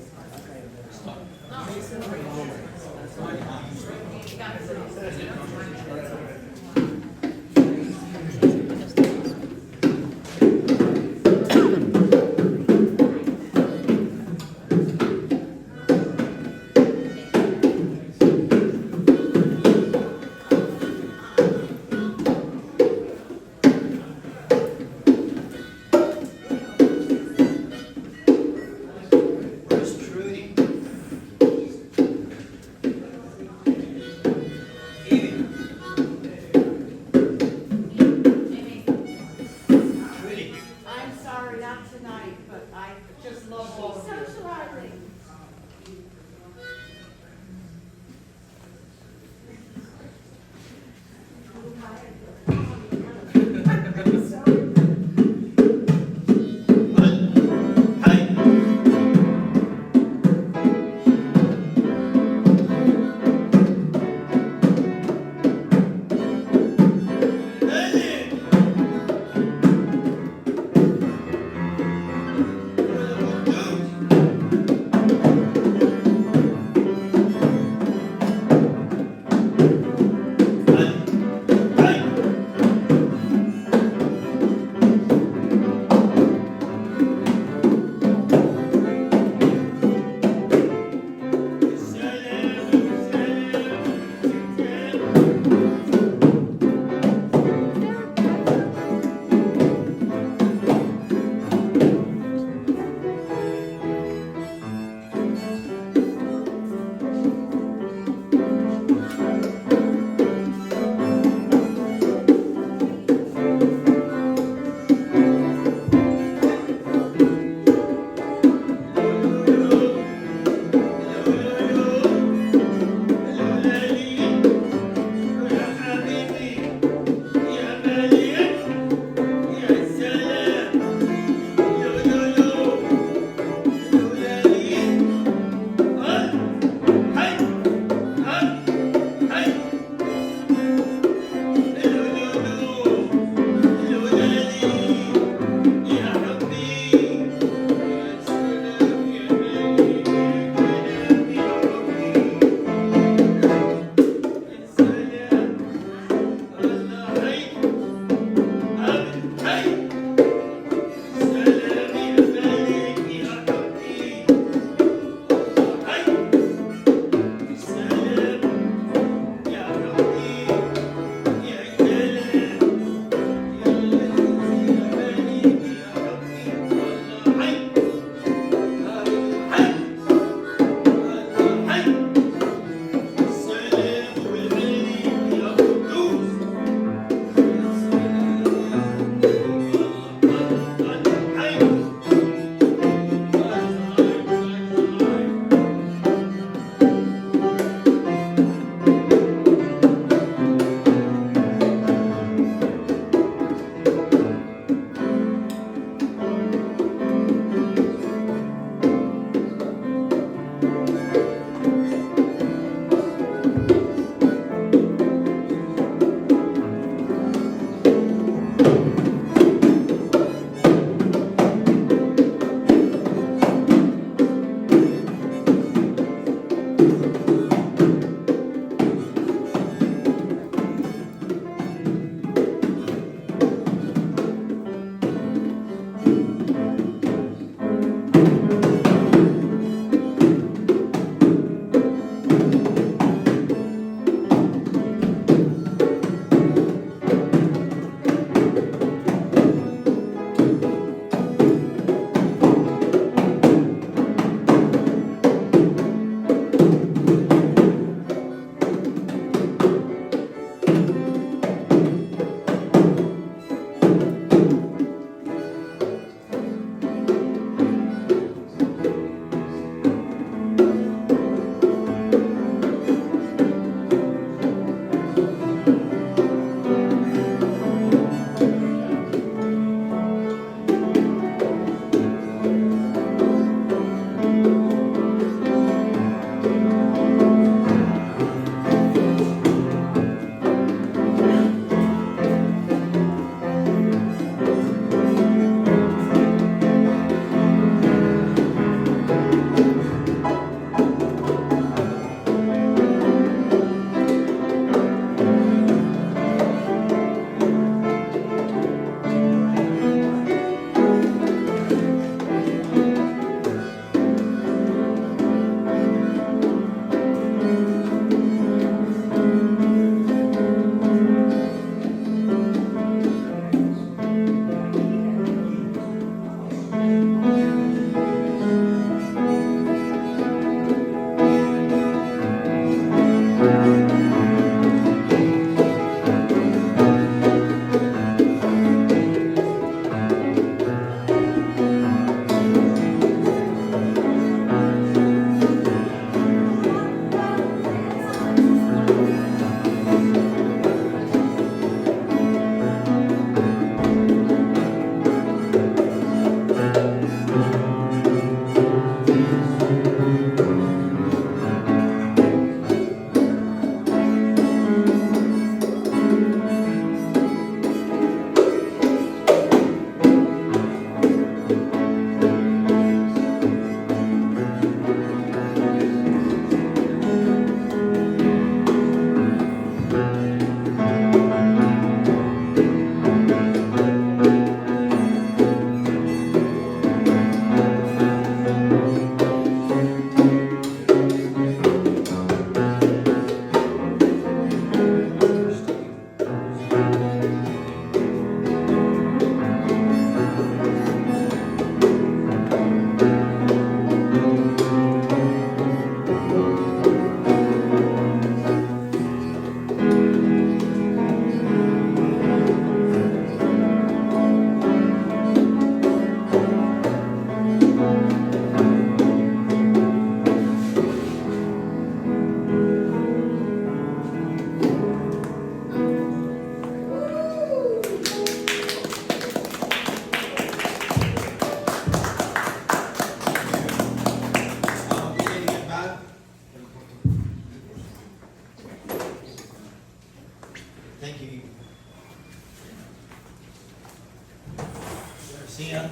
Garcia,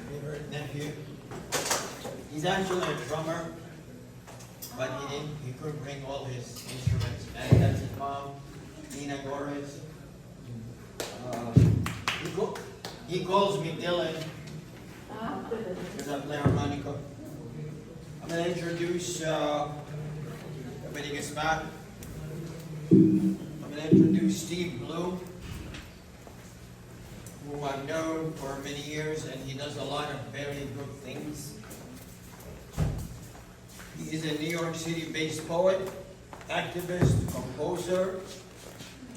favorite nephew. He's actually a drummer, but he couldn't bring all his instruments. And that's his mom, Nina Gores. He calls me Dylan because I play harmonica. I'm gonna introduce, everybody gets back. I'm gonna introduce Steve Blue, who I've known for many years, and he does a lot of very good things. He is a New York City-based poet, activist, composer.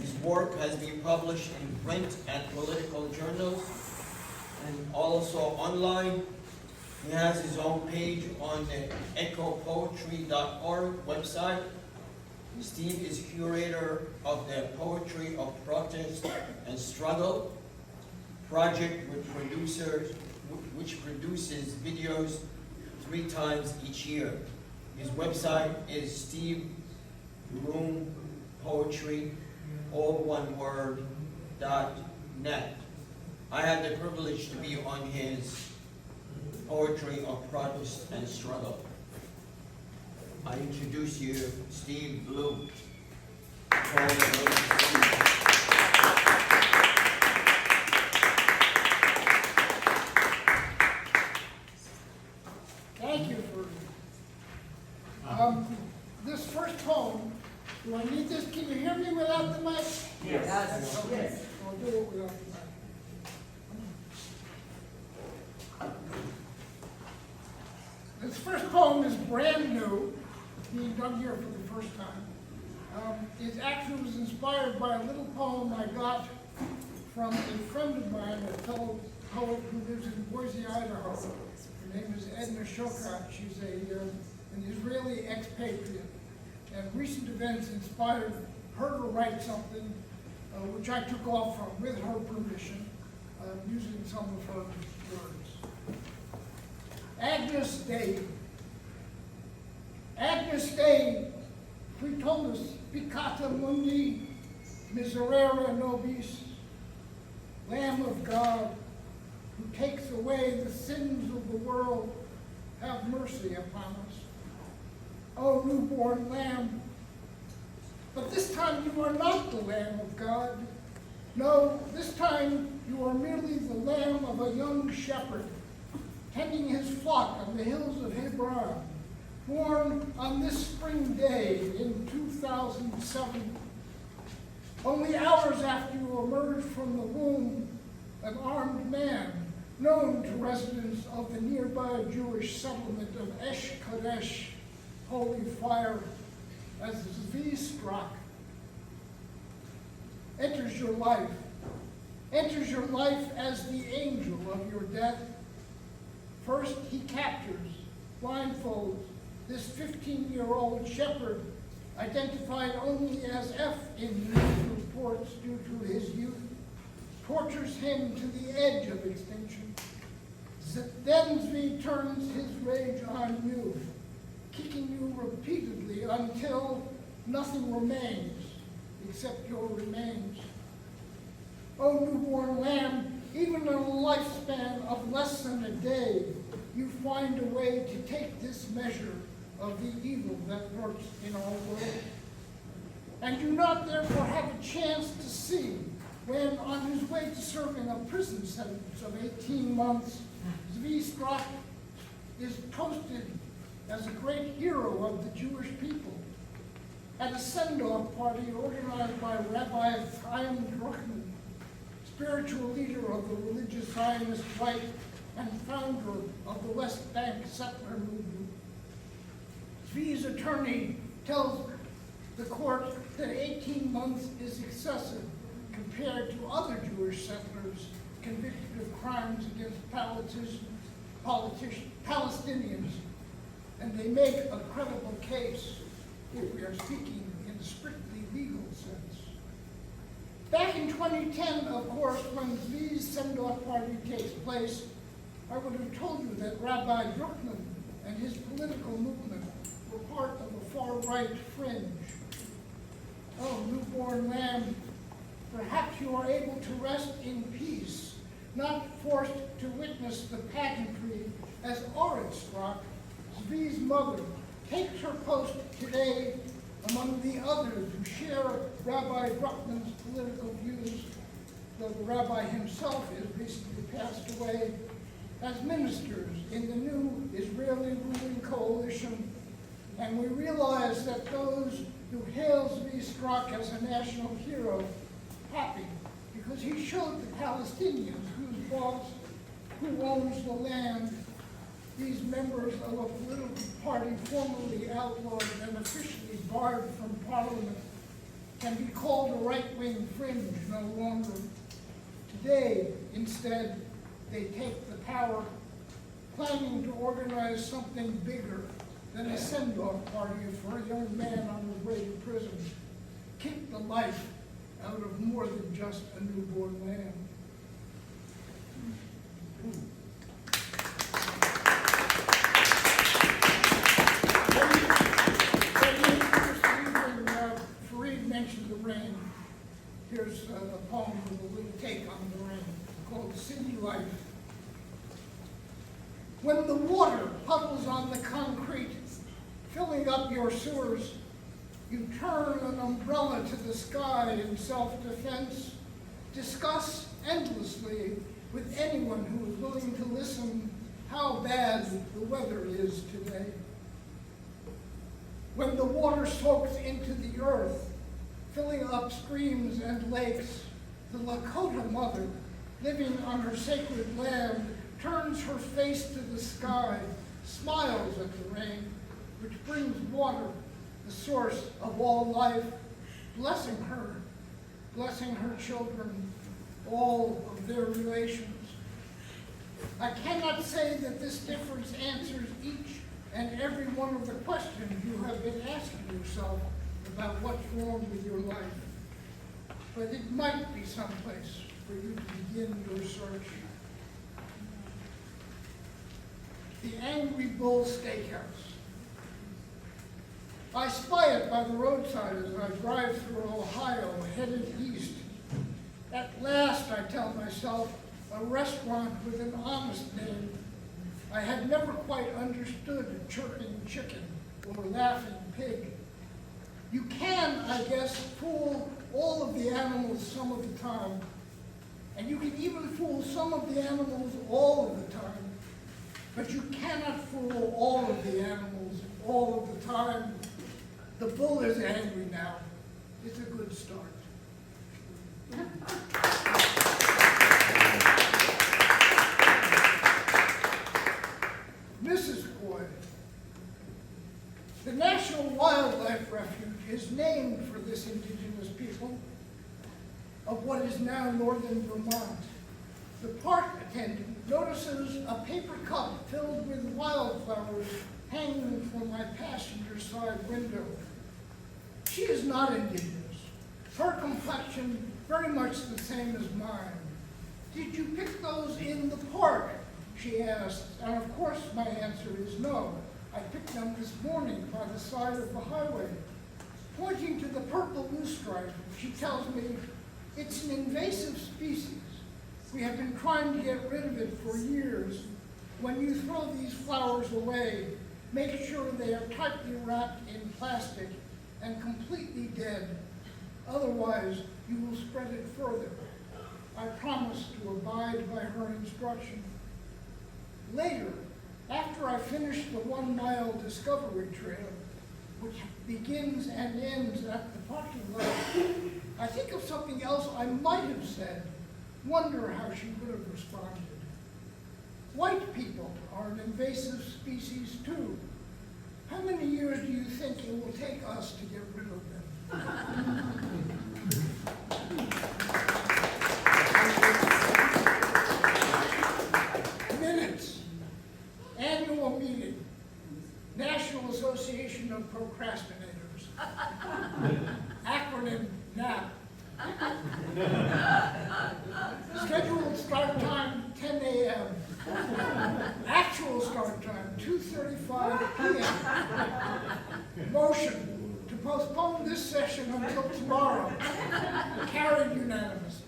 His work has been published in print and political journals, and also online. He has his own page on the echopoetry.org website. Steve is curator of the Poetry of Protest and Struggle project which produces videos 3 times each year. His website is Steve Room Poetry, all one word, .net. I had the privilege to be on his Poetry of Protest and Struggle. I introduce you, Steve Blue. Thank you for, this first poem, do I need this, can you hear me without the mic? Yes. Okay, I'll do it without the mic. This first poem is brand new, being done here for the first time. It actually was inspired by a little poem I got from a friend of mine, a fellow poet who lives in Boise, Idaho. Her name is Edna Shokat. She's an Israeli expatriate. And recent events inspired her to write something, which I took off from with her permission, using some of her words. Agnus Dei. Agnus Dei, Fritomus Peccata Mundi, Miserere Nobis, Lamb of God, who takes away the sins of the world, have mercy upon us. O newborn Lamb, but this time you are not the Lamb of God. No, this time you are merely the lamb of a young shepherd, tending his flock on the hills of Hebron, born on this spring day in 2007. Only hours after you emerged from the womb, an armed man, known to residents of the nearby Jewish settlement of Esh Kodesh, Holy Fire, as Zvi struck, enters your life as the angel of your death. First, he captures, blindfolds, this 15-year-old shepherd, identified only as F in news reports due to his youth, tortures him to the edge of extinction. Then Zvi turns his rage on you, kicking you repeatedly until nothing remains except your remains. O newborn lamb, even in a lifespan of less than a day, you find a way to take this measure of the evil that lurks in our world. And do not therefore have a chance to see when, on his way to serving a prison sentence of 18 months, Zvi Strak is toasted as a great hero of the Jewish people at a send-off party organized by Rabbi Chaim Druckmann, spiritual leader of the religious Zionist right and founder of the West Bank settler movement. Zvi's attorney tells the court that 18 months is excessive compared to other Jewish settlers convicted of crimes against Palestinians, and they make a credible case if we are speaking in a strictly legal sense. Back in 2010, of course, when Zvi's send-off party takes place, I would have told you that Rabbi Druckmann and his political movement were part of a far-right fringe. Oh, newborn lamb, perhaps you are able to rest in peace not forced to witness the pageantry as Orit Strock, Zvi's mother, takes her post today among the others who share Rabbi Druckmann's political views, though the rabbi himself has recently passed away, as ministers in the new Israeli ruling coalition. And we realize that those who hail Zvi Strock as a national hero happy because he showed the Palestinians whose boss, who owns the land, these members of a political party formerly outlawed and officially barred from parliament can be called a right-wing fringe no longer. Today, instead, they take the power, planning to organize something bigger than a send-off party for a young man on his way to prison, kick the life out of more than just a newborn lamb. Fareed mentioned the rain. Here's a poem with a little take on the rain called City Life. When the water puddles on the concrete, filling up your sewers, you turn an umbrella to the sky in self-defense, discuss endlessly with anyone who is willing to listen how bad the weather is today. When the water soaks into the earth, filling up streams and lakes, the Lakota mother, living on her sacred land, turns her face to the sky, smiles at the rain, which brings water, the source of all life, blessing her children, all of their relations. I cannot say that this difference answers each and every one of the questions you have been asking yourself about what's wrong with your life, but it might be someplace for you to begin your search. The Angry Bull Steakhouse. I spy it by the roadside as I drive through Ohio, headed east. At last, I tell myself, a restaurant with an honest name. I had never quite understood a chirping chicken or a laughing pig. You can, I guess, fool all of the animals some of the time. And you can even fool some of the animals all of the time. But you cannot fool all of the animals all of the time. The bull is angry now. It's a good start. Mrs. Coy. The National Wildlife Refuge is named for this indigenous people of what is now northern Vermont. The park attendant notices a paper cup filled with wildflowers hanging from my passenger side window. She is not indigenous. Her complexion very much the same as mine. Did you pick those in the park? She asks, and of course my answer is no. I picked them this morning by the side of the highway. Pointing to the purple loosestrife, she tells me, it's an invasive species. We have been trying to get rid of it for years. When you throw these flowers away, make sure they are tightly wrapped in plastic and completely dead. Otherwise, you will spread it further. I promise to abide by her instruction. Later, after I finish the 1 mile discovery trail, which begins and ends at the parking lot, I think of something else I might have said, wonder how she would have responded. White people are an invasive species too. How many years do you think it will take us to get rid of them? Minutes. Annual meeting. National Association of Procrastinators. Acronym NAP. Scheduled start time 10 a.m. Actual start time 2:35 p.m. Motion to postpone this session until tomorrow. Carried unanimously.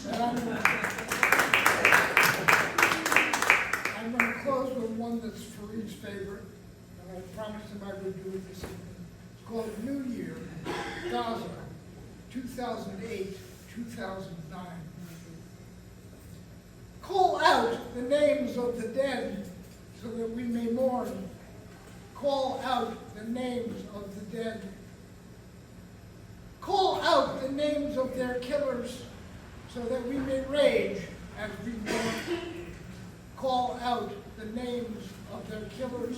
And I'm called New Year, Gaza, 2008, 2009. Call out the names of the dead so that we may mourn. Call out the names of the dead. Call out the names of their killers so that we may rage as we mourn. Call out the names of their killers.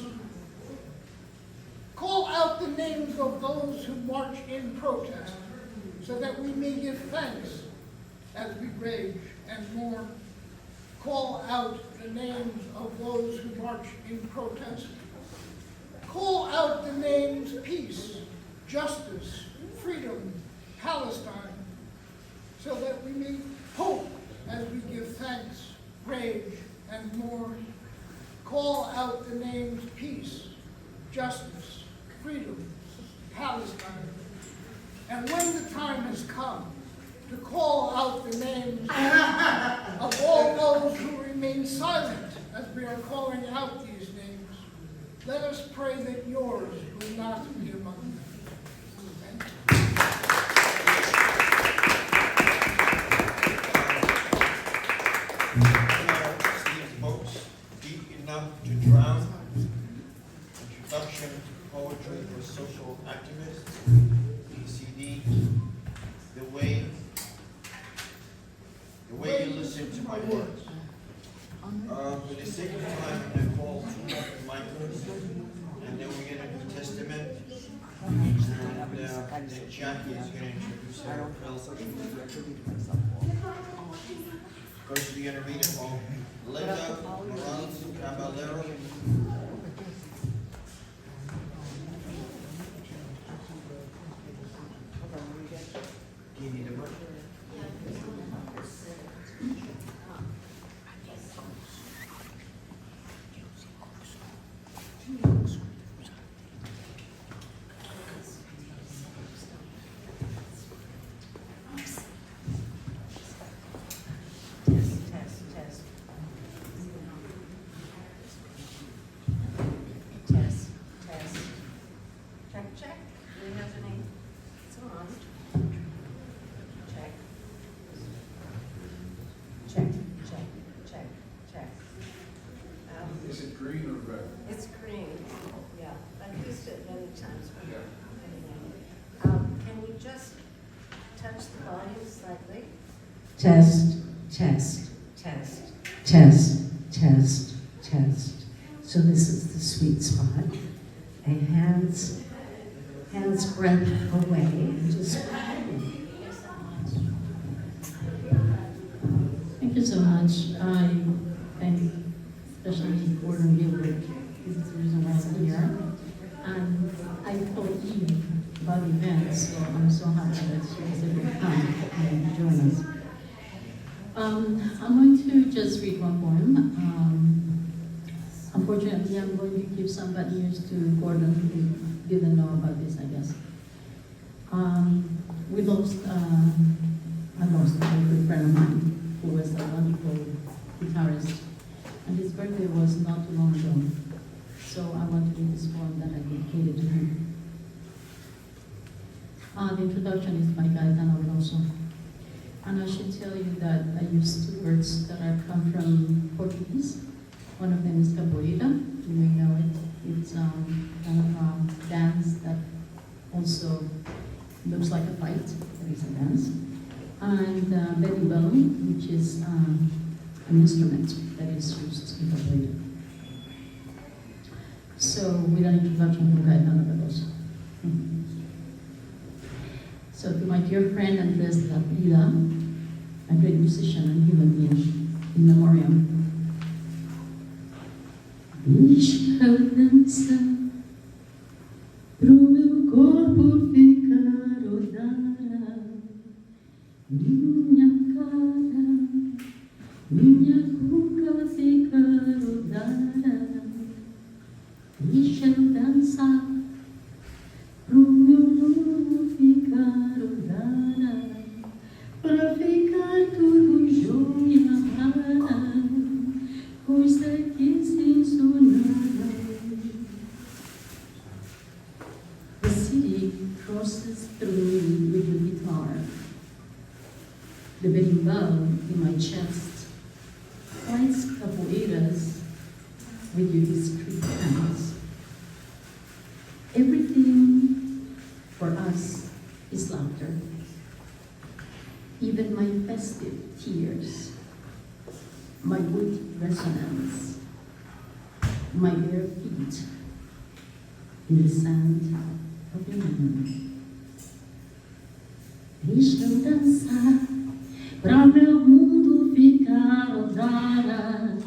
Call out the names of those who march in protest so that we may give thanks as we rage and mourn. Call out the names of those who march in protest. Call out the names peace, justice, freedom, Palestine, so that we may hope as we give thanks, rage, and mourn. Call out the names peace, justice, freedom, Palestine. And when the time has come to call out the names of all those who remain silent as we are calling out these names, let us pray that yours will not be among them. Steve Boats, Deep Enough to Drown, Introduction to Poetry for Social Activists, PCD, The way you listen to my words. For the sake of time, I'm going to call two Michaels, and then we get a New Testament, and then Jackie is going to introduce her. First, we're going to read it all. Linda Morales Caballero. Do you need a book? Check. Do we have the name? It's on. Check. Check. Is it green or red? It's green, yeah. I've used it many times. Yeah. Can we just touch the volume slightly? Test. So this is the sweet spot. A hand's breadth away, and just Thank you so much. I thank especially Gordon Gilbert. This is the reason why I'm here. And I told Eve about events, so I'm so happy that she was able to come and join us. I'm going to just read one poem. Unfortunately, I'm going to give some bad news to Gordon, who didn't know about this, I guess. I lost a very good friend of mine who was a wonderful guitarist, and his birthday was not too long ago. So I want to read this poem that I dedicated to him. The introduction is by Gaetano Veloso. And I should tell you that I use two words that are come from Portuguese. One of them is capoeira, you may know it. It's kind of a dance that also looks like a fight, but it's a dance. And berimbau, which is an instrument that is used in capoeira. So, with an introduction from Gaetano Veloso. So, to my dear friend Andres La Vida, a great musician and human being, in memoriam. Deixa eu dançar pro meu corpo ficar rodar, minha cara, minha cuca ficar rodar. Deixa eu dançar pro meu mundo ficar rodar, pra ficar tudo jóia, coisa que sem sonar. The city the berimbau in my chest, fights capoeiras with your discreet hands. Everything for us is laughter. Even my festive tears, my wood resonance, my bare feet in the sand of your memory. Deixa eu dançar pra meu mundo ficar rodada,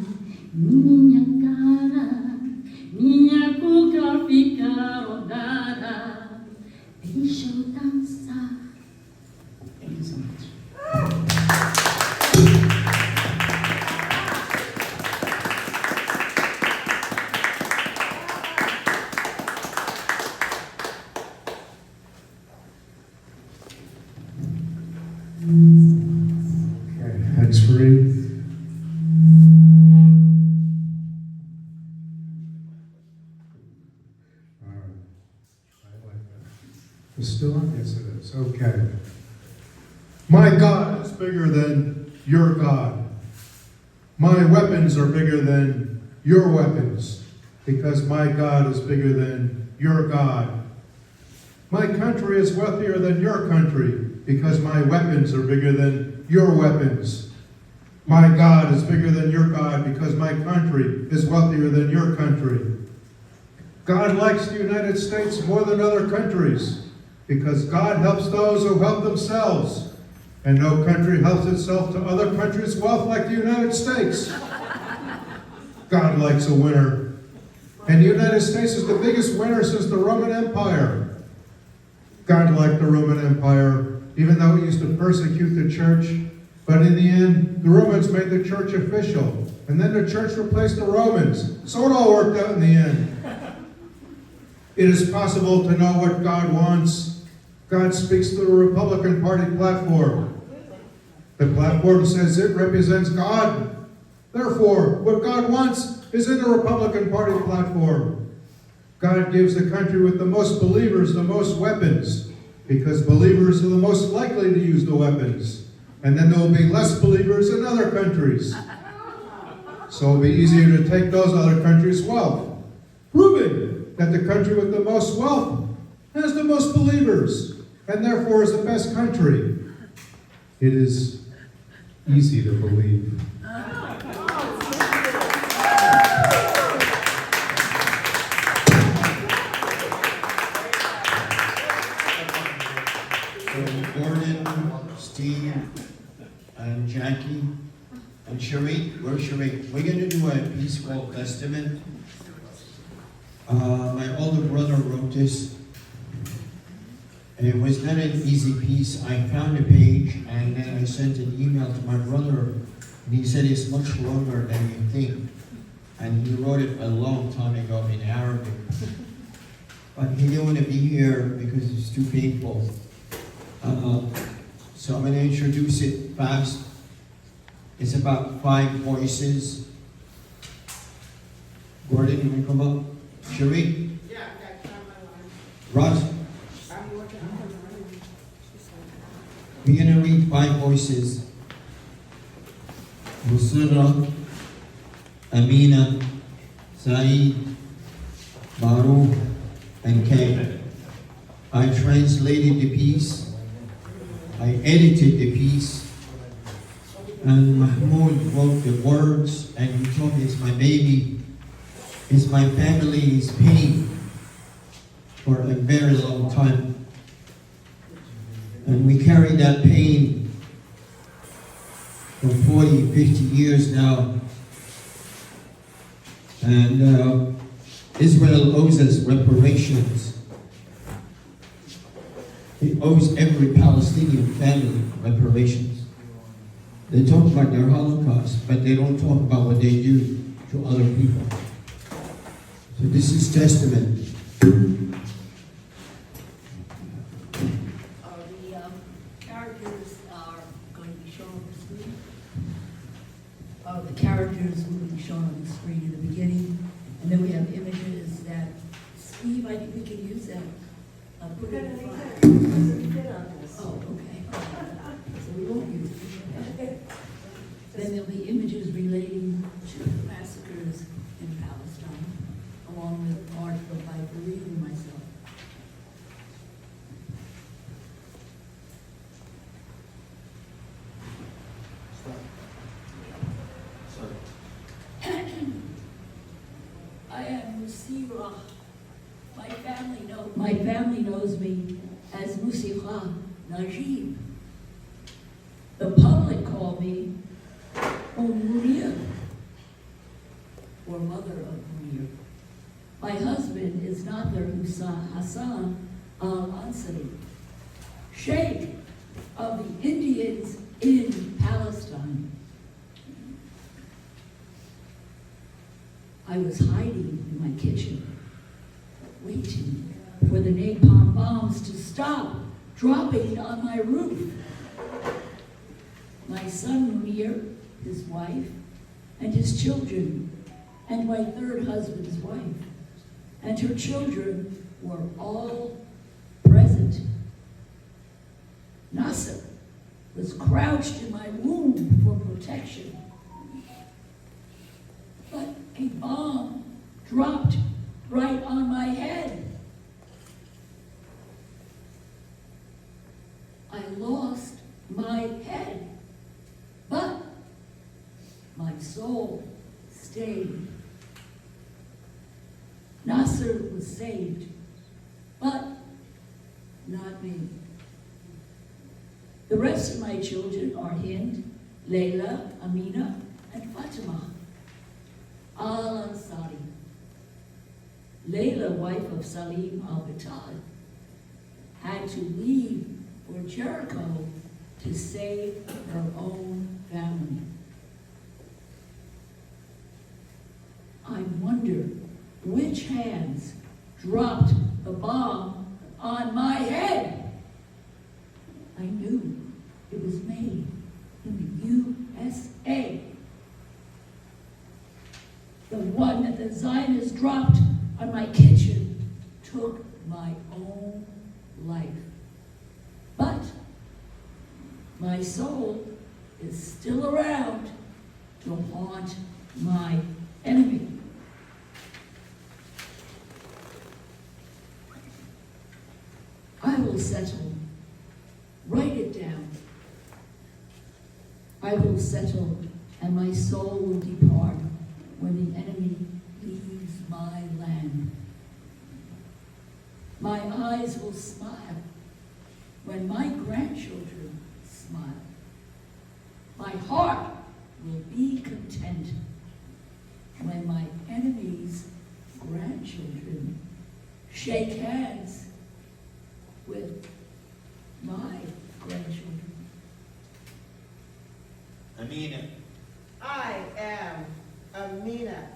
minha cara, minha cuca ficar rodada. Deixa eu dançar. Thank you so much. Okay, hands free. All right. I like that. It's still on? Yes, it is. Okay. My God is bigger than your God. My weapons are bigger than your weapons, because my God is bigger than your God. My country is wealthier than your country, because my weapons are bigger than your weapons. My God is bigger than your God, because my country is wealthier than your country. God likes the United States more than other countries, because God helps those who help themselves, and no country helps itself to other countries' wealth like the United States. God likes a winner, and the United States is the biggest winner since the Roman Empire. God liked the Roman Empire, even though it used to persecute the church. But in the end, the Romans made the church official. And then the church replaced the Romans. So it all worked out in the end. It is possible to know what God wants. God speaks to the Republican Party platform. The platform says it represents God. Therefore, what God wants is in the Republican Party platform. God gives the country with the most believers the most weapons, because believers are the most likely to use the weapons. And then there will be less believers in other countries. So it'll be easier to take those other countries' wealth, proving that the country with the most wealth has the most believers, and therefore is the best country. It is easy to believe. So Gordon, Steve, and Jackie, and Sharik, where's Sharik? We're gonna do a piece called Testament. My older brother wrote this, and it was not an easy piece. I found a page, and then I sent an email to my brother, and he said it's much longer than you think. And he wrote it a long time ago in Arabic. But he didn't want to be here because it's too painful. So I'm going to introduce it fast. It's about 5 voices. Gordon, you want to come up? Sharik? Yeah, I got time on Ross? I'm working on it. We're going to read 5 voices. Musira, Amina, Saeed, Baruch, and Kay. I translated the piece. I edited the piece, and Mahmoud wrote the words, and he told me it's my baby, it's my family's pain for a very long time. And we carry that pain for 40, 50 years now. And Israel owes us reparations. It owes every Palestinian family reparations. They talk about their Holocaust, but they don't talk about what they do to other people. So this is testament. The characters are going to be shown on the screen. The characters will be shown on the screen in the beginning, and then we have images that, Steve, I think we can use that. Put it in the front. Oh, okay. So we won't use it. Then there'll be images relating to the massacres in Palestine, along with art by Fareed and myself. I am Musira. My family knows me as Musira Najib. The public call me Munir, or mother of Munir. My husband is Nader Hassan al-Ansari, Sheikh of the Indians in Palestine. I was hiding in my kitchen, waiting for the napalm bombs to stop dropping on my roof. My son Munir, his wife, and his children, and my third husband's wife, and her children were all present. Nasser was crouched in my womb for protection. But a bomb dropped right on my head. I lost my head, but my soul stayed. Nasser was saved, but not me. The rest of my children are Hind, Layla, Amina, and Fatima al-Ansari. Layla, wife of Salim al-Batad, had to leave for Jericho to save her own family. I wonder which hands dropped the bomb on my head. I knew it was made in the USA. The one that the Zionists dropped on my kitchen took my own life. But my soul is still around to haunt my enemy. I will settle. Write it down. I will settle, and my soul will depart when the enemy leaves my land. My eyes will smile when my grandchildren smile. My heart will be content when my enemy's grandchildren shake hands with my grandchildren. Amina. I am Amina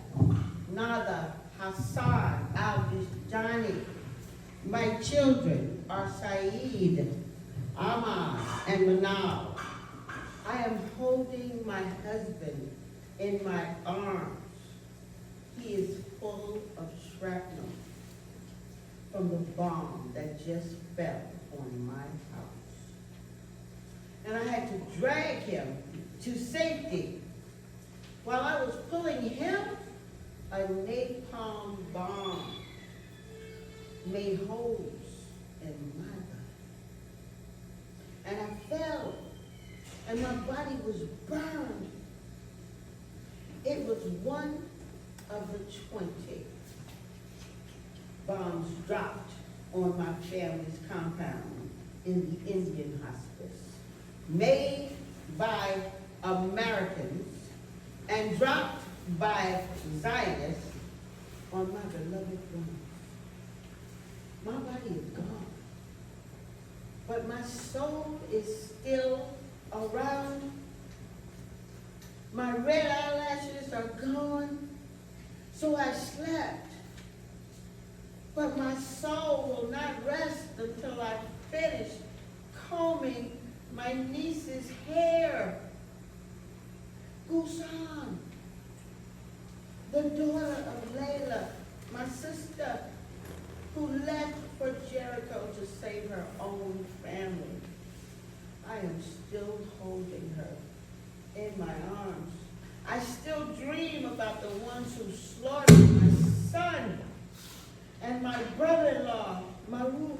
Nada Hassan al-Jani. My children are Saeed, Ahmad, and Manal. I am holding my husband in my arms. He is full of shrapnel from the bomb that just fell on my house. And I had to drag him to safety. While I was pulling him, a napalm bomb made holes in my body. And I fell, and my body was burned. It was one of the 20 bombs dropped on my family's compound in the Indian hospice, made by Americans and dropped by Zionists on my beloved bones. My body is gone, but my soul is still around. My red eyelashes are gone, so I slept. But my soul will not rest until I finish combing my niece's hair. Gusan, the daughter of Layla, my sister, who left for Jericho to save her own family. I am still holding her in my arms. I still dream about the ones who slaughtered my son and my brother-in-law, Maruf.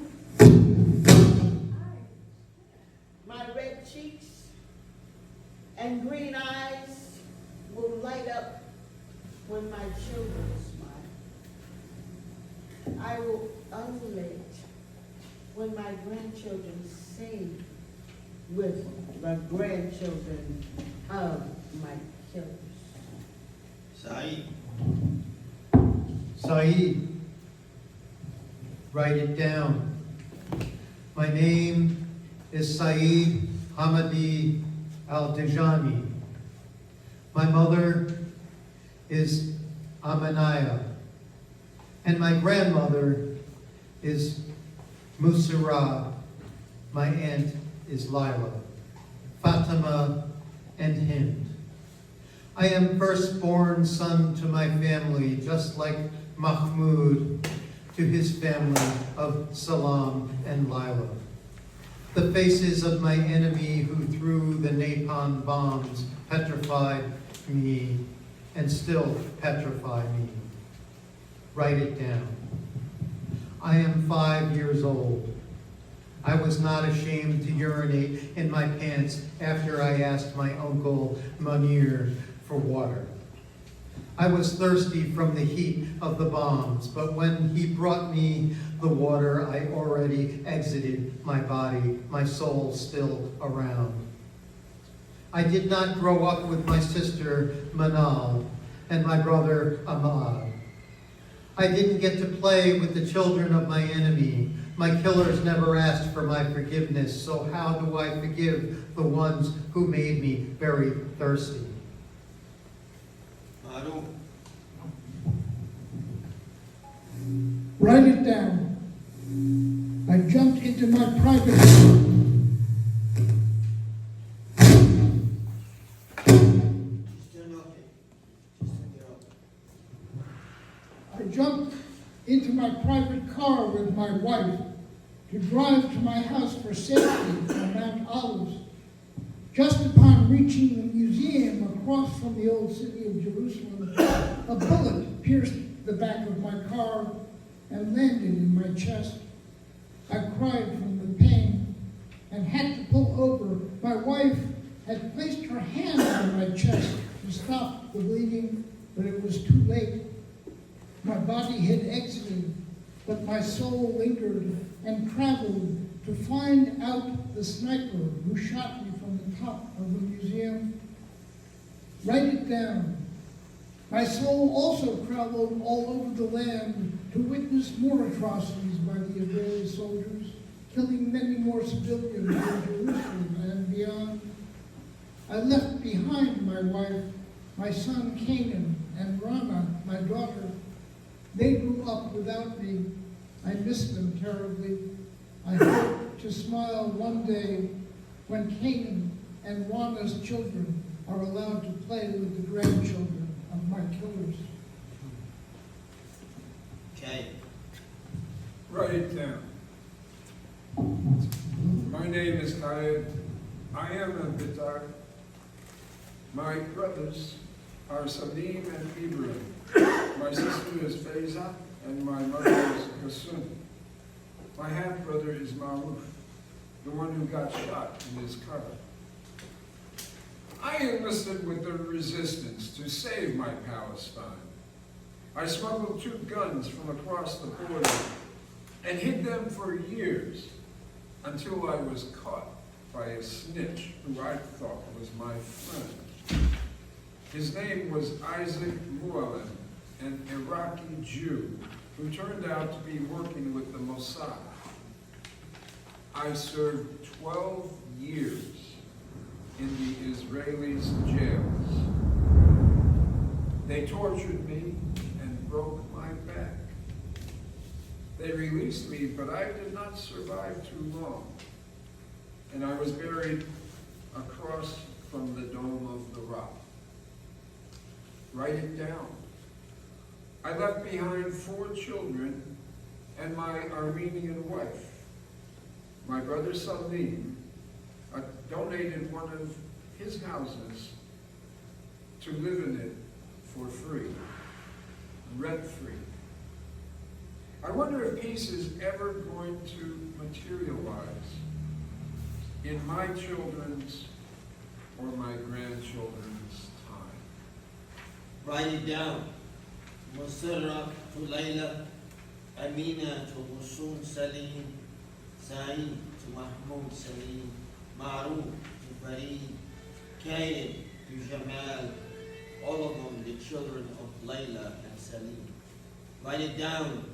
My red cheeks and green eyes will light up when my children smile. I will ululate when my grandchildren sing with the grandchildren of my killers. Saeed, Saeed, write it down. My name is Saeed Hamadi Al-Dejani. My mother is Amanaya, and my grandmother is Musira. My aunt is Lila, Fatima, and Hind. I am firstborn son to my family, just like Mahmud to his family of Salam and Lila. The faces of my enemy who threw the napalm bombs petrified me and still petrify me. Write it down. I am 5 years old. I was not ashamed to urinate in my pants after I asked my uncle Munir for water. I was thirsty from the heat of the bombs, but when he brought me the water, I already exited my body, my soul still around. I did not grow up with my sister Manal and my brother Ahmad. I didn't get to play with the children of my enemy. My killers never asked for my forgiveness, so how do I forgive the ones who made me very thirsty? Maruf, Write it down. I jumped into my private car with my wife to drive to my house for safety on Mount Olives. Just upon reaching the museum across from the old city of Jerusalem, a bullet pierced the back of my car and landed in my chest. I cried from the pain and had to pull over. My wife had placed her hand on my chest to stop the bleeding, but it was too late. My body had exited, but my soul lingered and traveled to find out the sniper who shot me from the top of the museum. Write it down. My soul also traveled all over the land to witness more atrocities by the Israeli soldiers, killing many more civilians in Jerusalem and beyond. I left behind my wife, my son Canaan, and Rana, my daughter. They grew up without me. I miss them terribly. I hope to smile one day when Canaan and Rana's children are allowed to play with the grandchildren of my killers. Okay. Write it down. My name is Kayed. I am a Bitar. My brothers are Salim and Ibrahim. My sister is Faiza, and my mother is Kasun. My half-brother is Maruf, the one who got shot in his car. I enlisted with the resistance to save my Palestine. I smuggled 2 guns from across the border and hid them for years until I was caught by a snitch who I thought was my friend. His name was Isaac Mualem, an Iraqi Jew who turned out to be working with the Mossad. I served 12 years in the Israelis' jails. They tortured me and broke my back. They released me, but I did not survive too long. And I was buried across from the Dome of the Rock. Write it down. I left behind 4 children and my Armenian wife. My brother Salim donated one of his houses to live in it for free, rent-free. I wonder if peace is ever going to materialize in my children's or my grandchildren's time. Write it down. مسرة ليلى أمينة غصون سليم سعيد محمود سليم معروف فريد Kaid Jamal, all of them the children of Layla and Salim. Write it down.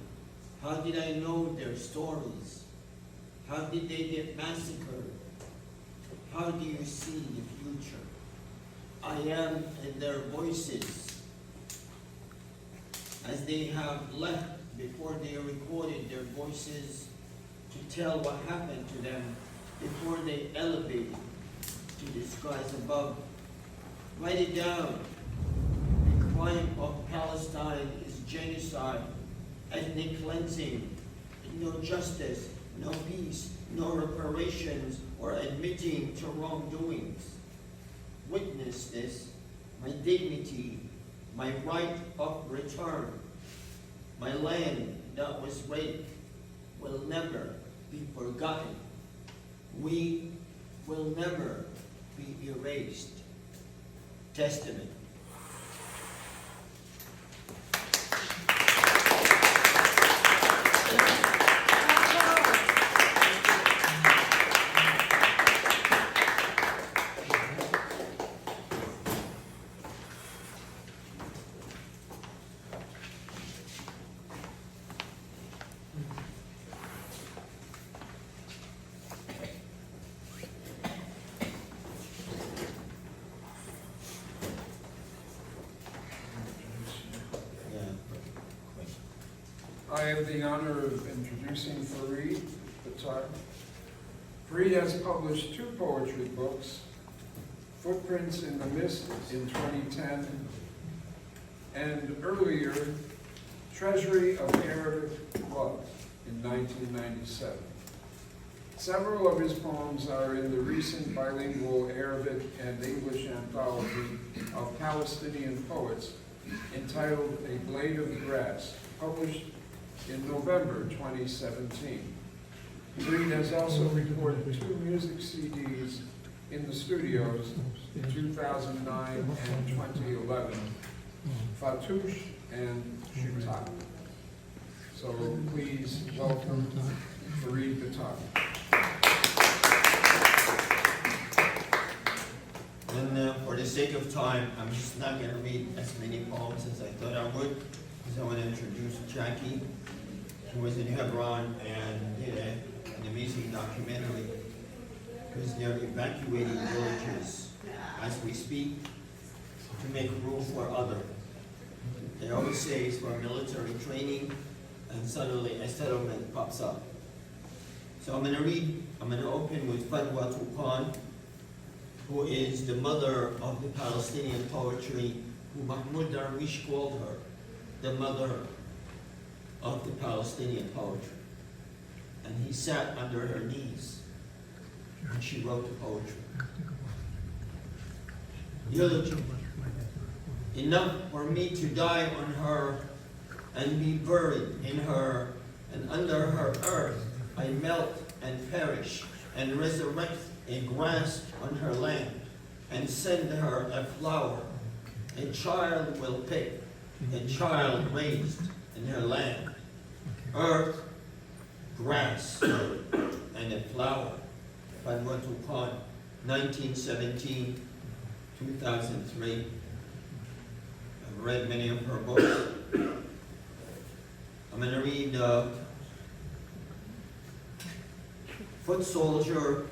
How did I know their stories? How did they get massacred? How do you see the future? I am in their voices as they have left before they recorded their voices to tell what happened to them before they elevated to the skies above. Write it down. The crime of Palestine is genocide, ethnic cleansing, no justice, no peace, no reparations, or admitting to wrongdoings. Witness this, my dignity, my right of return, my land that was raped will never be forgotten. We will never be erased. Testament. I have the honor of introducing Fareed Batar. Fareed has published 2 poetry books, Footprints in the Mist in 2010, and earlier, Treasury of Arabic Love in 1997. Several of his poems are in the recent bilingual Arabic and English anthology of Palestinian poets entitled A Blade of Grass, published in November 2017. Fareed has also recorded 2 music CDs in the studios in 2009 and 2011, Fatouche and Shutak. So please welcome Fareed Batar. And for the sake of time, I'm just not going to read as many poems as I thought I would, because I want to introduce Jackie, who was in Hebron and did an amazing documentary, because they're evacuating villages as we speak to make room for other. They always say it's for military training, and suddenly a settlement pops up. So I'm going to open with Fadwa Tuqan, who is the mother of the Palestinian poetry, who Mahmoud Darwish called her the mother of the Palestinian poetry. And he sat under her knees and she wrote the poetry. Eulogy. Enough for me to die on her and be buried in her, and under her earth I melt and perish and resurrect a grass on her land and send her a flower a child will pick, a child raised in her land. Earth, grass, and a flower. Fadwa Tuqan, 1917, 2003. I've read many of her books. I'm going to read Foot Soldier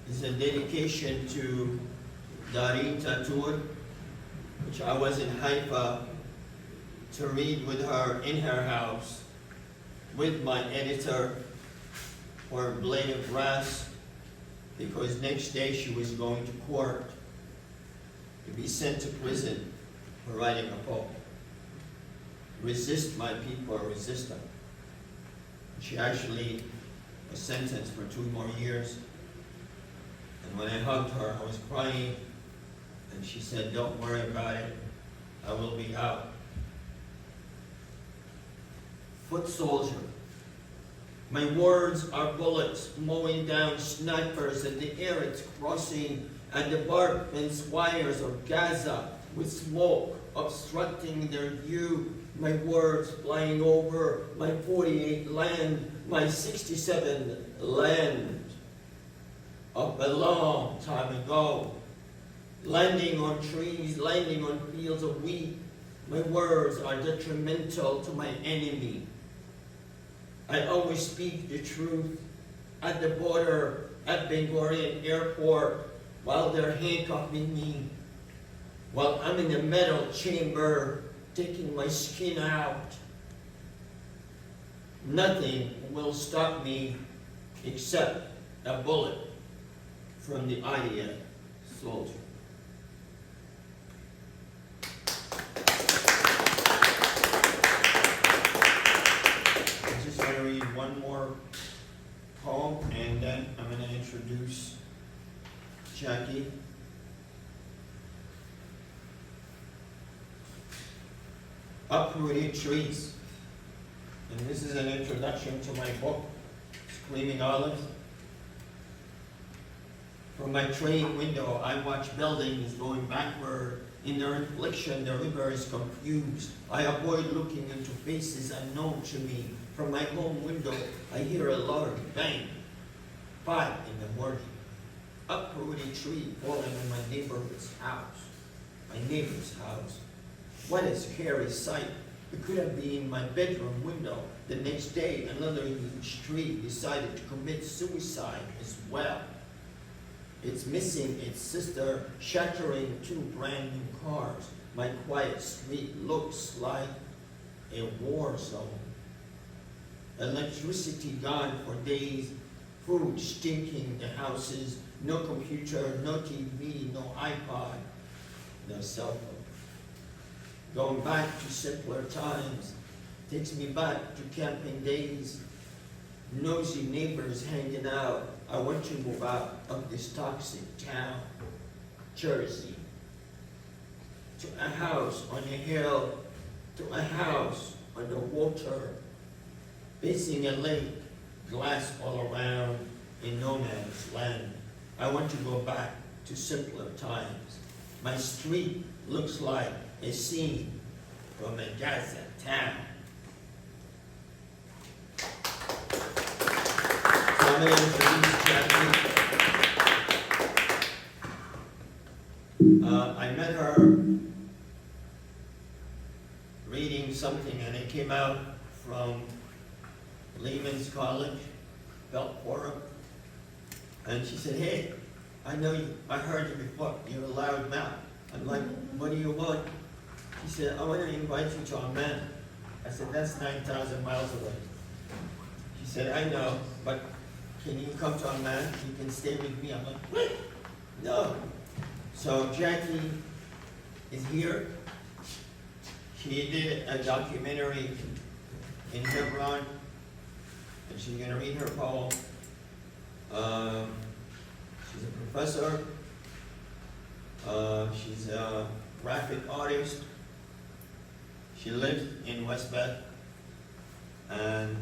is a dedication to Darin Tatur, which I was in Haifa to read with her in her house with my editor for Blade of Grass, because next day she was going to court to be sent to prison for writing a poem. Resist my people, or resist them. She actually was sentenced for 2 more years. And when I hugged her, I was crying, And she said, don't worry about it, I will be out. Foot soldier. My words are bullets mowing down snipers at the Eretz crossing and the barbed fence wires of Gaza with smoke obstructing their view. My words flying over my 48 land, my 67 land of a long time ago. Landing on trees, landing on fields of wheat. My words are detrimental to my enemy. I always speak the truth at the border, at Ben Gurion Airport, while they're handcuffing me, while I'm in a metal chamber, taking my skin out. Nothing will stop me except a bullet from the IDF soldier. I just want to read one more poem, and then I'm going to introduce Jackie. Uprooted Trees. And this is an introduction to my book, Screaming Olives. From my train window, I watch buildings going backward. In their infliction, the river is confused. I avoid looking into faces unknown to me. From my home window, I hear a large bang. 5 in the morning. Uprooted tree falling on my neighbor's house. My neighbor's house. What a scary sight. It could have been my bedroom window. The next day, another huge tree decided to commit suicide as well. It's missing its sister, shattering 2 brand new cars. My quiet street looks like a war zone. Electricity gone for days, food stinking the houses, no computer, no TV, no iPod, no cell phone. Going back to simpler times takes me back to camping days, nosy neighbors hanging out. I want to move out of this toxic town, Jersey, to a house on a hill, to a house on the water, facing a lake, glass all around, in no man's land. I want to go back to simpler times. My street looks like a scene from a Gaza town. So I'm going to introduce Jackie. I met her reading something, and it came out from Lehman's College, Belt Forum, and she said, hey, I know you, I heard you before, you're a loud mouth. I'm like, what do you want? She said, I want to invite you to Amman. I said, that's 9,000 miles away. She said, I know, but can you come to Amman? You can stay with me. I'm like, what? No. So Jackie is here. She did a documentary in Hebron, and she's going to read her poem. She's a professor. She's a graphic artist. She lives in West Bend, and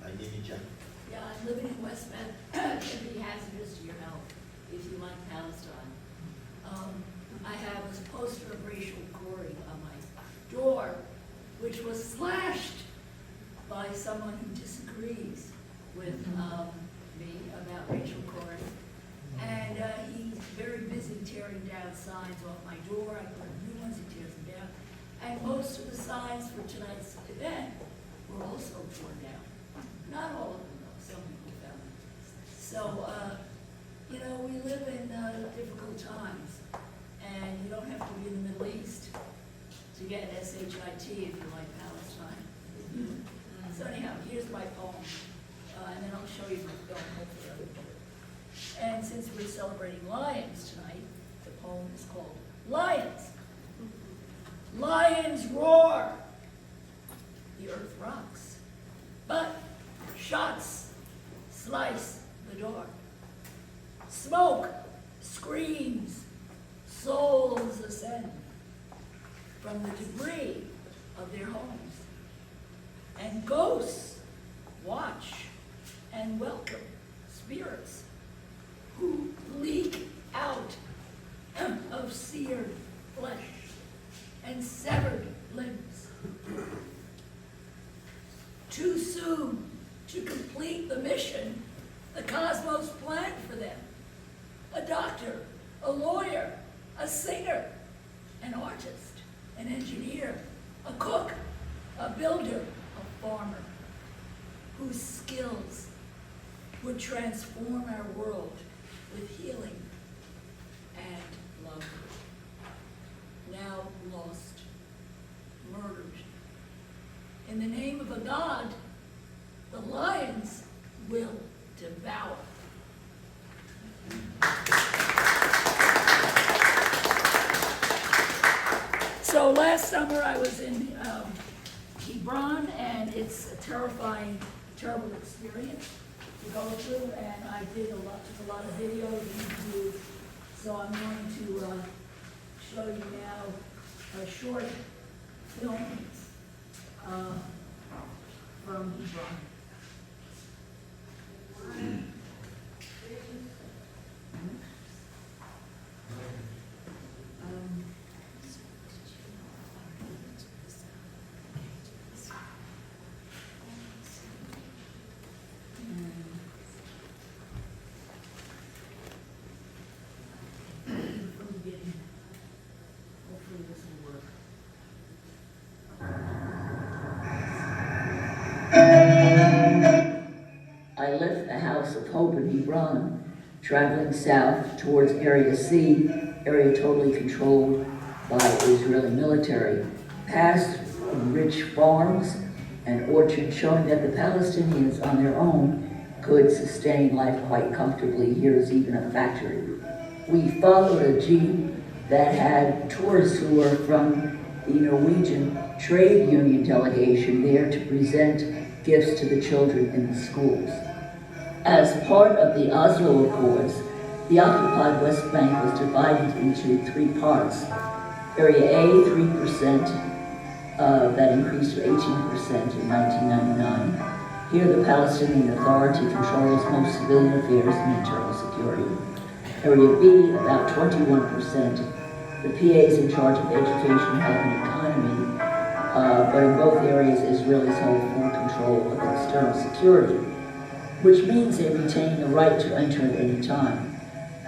I give you Jackie. Yeah, I'm living in West Bend. It can be hazardous to your health if you like Palestine. I have this poster of Rachel Corrie on my door, which was slashed by someone who disagrees with me about Rachel Corrie. And he's very busy tearing down signs off my door. I put new ones, he tears them down. And most of the signs for tonight's event were also torn down. Not all of them, though. Some people found them. So, you know, we live in difficult times. And you don't have to be in the Middle East to get SHIT if you like Palestine. So anyhow, here's my poem. And then I'll show you my film, hopefully. And since we're celebrating lions tonight, the poem is called Lions. Lions roar. The earth rocks. But shots slice the door. Smoke screams from the debris of their homes. And ghosts watch and welcome spirits who leak out of seared flesh and severed limbs. Too soon to complete the mission the cosmos planned for them. A doctor, a lawyer, a singer, an artist, an engineer, a cook, a builder, a farmer, whose skills would transform our world with healing and love. Now lost, murdered. In the name of a God, the lions will devour. So last summer I was in Hebron, and it's a terrifying, terrible experience to go through, and I took a lot of videos and interviews. So I'm going to show you now a short film from Hebron. Hopefully this will work. I left the House of Hope in Hebron, traveling south towards Area C, area totally controlled by Israeli military, past rich farms and orchards showing that the Palestinians on their own could sustain life quite comfortably. Here's even a factory. We followed a jeep that had tourists who were from the Norwegian trade union delegation there to present gifts to the children in the schools. As part of the Oslo Accords, the occupied West Bank was divided into three parts. Area A, 3%, that increased to 18% in 1999. Here, the Palestinian Authority controls most civilian affairs and internal security. Area B, about 21%. The PA is in charge of education, health, and economy, but in both areas, Israelis hold full control of external security, which means they retain the right to enter at any time.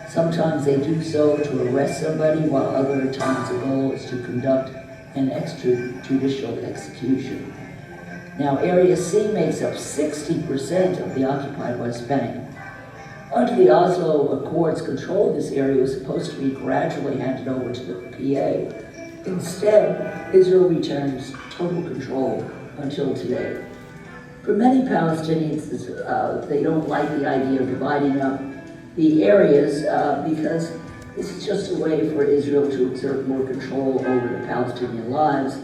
Sometimes they do so to arrest somebody, while other times the goal is to conduct an extrajudicial execution. Now, Area C makes up 60% of the occupied West Bank. Under the Oslo Accords, control of this area was supposed to be gradually handed over to the PA. Instead, Israel returns total control until today. For many Palestinians, they don't like the idea of dividing up the areas because this is just a way for Israel to exert more control over the Palestinian lives.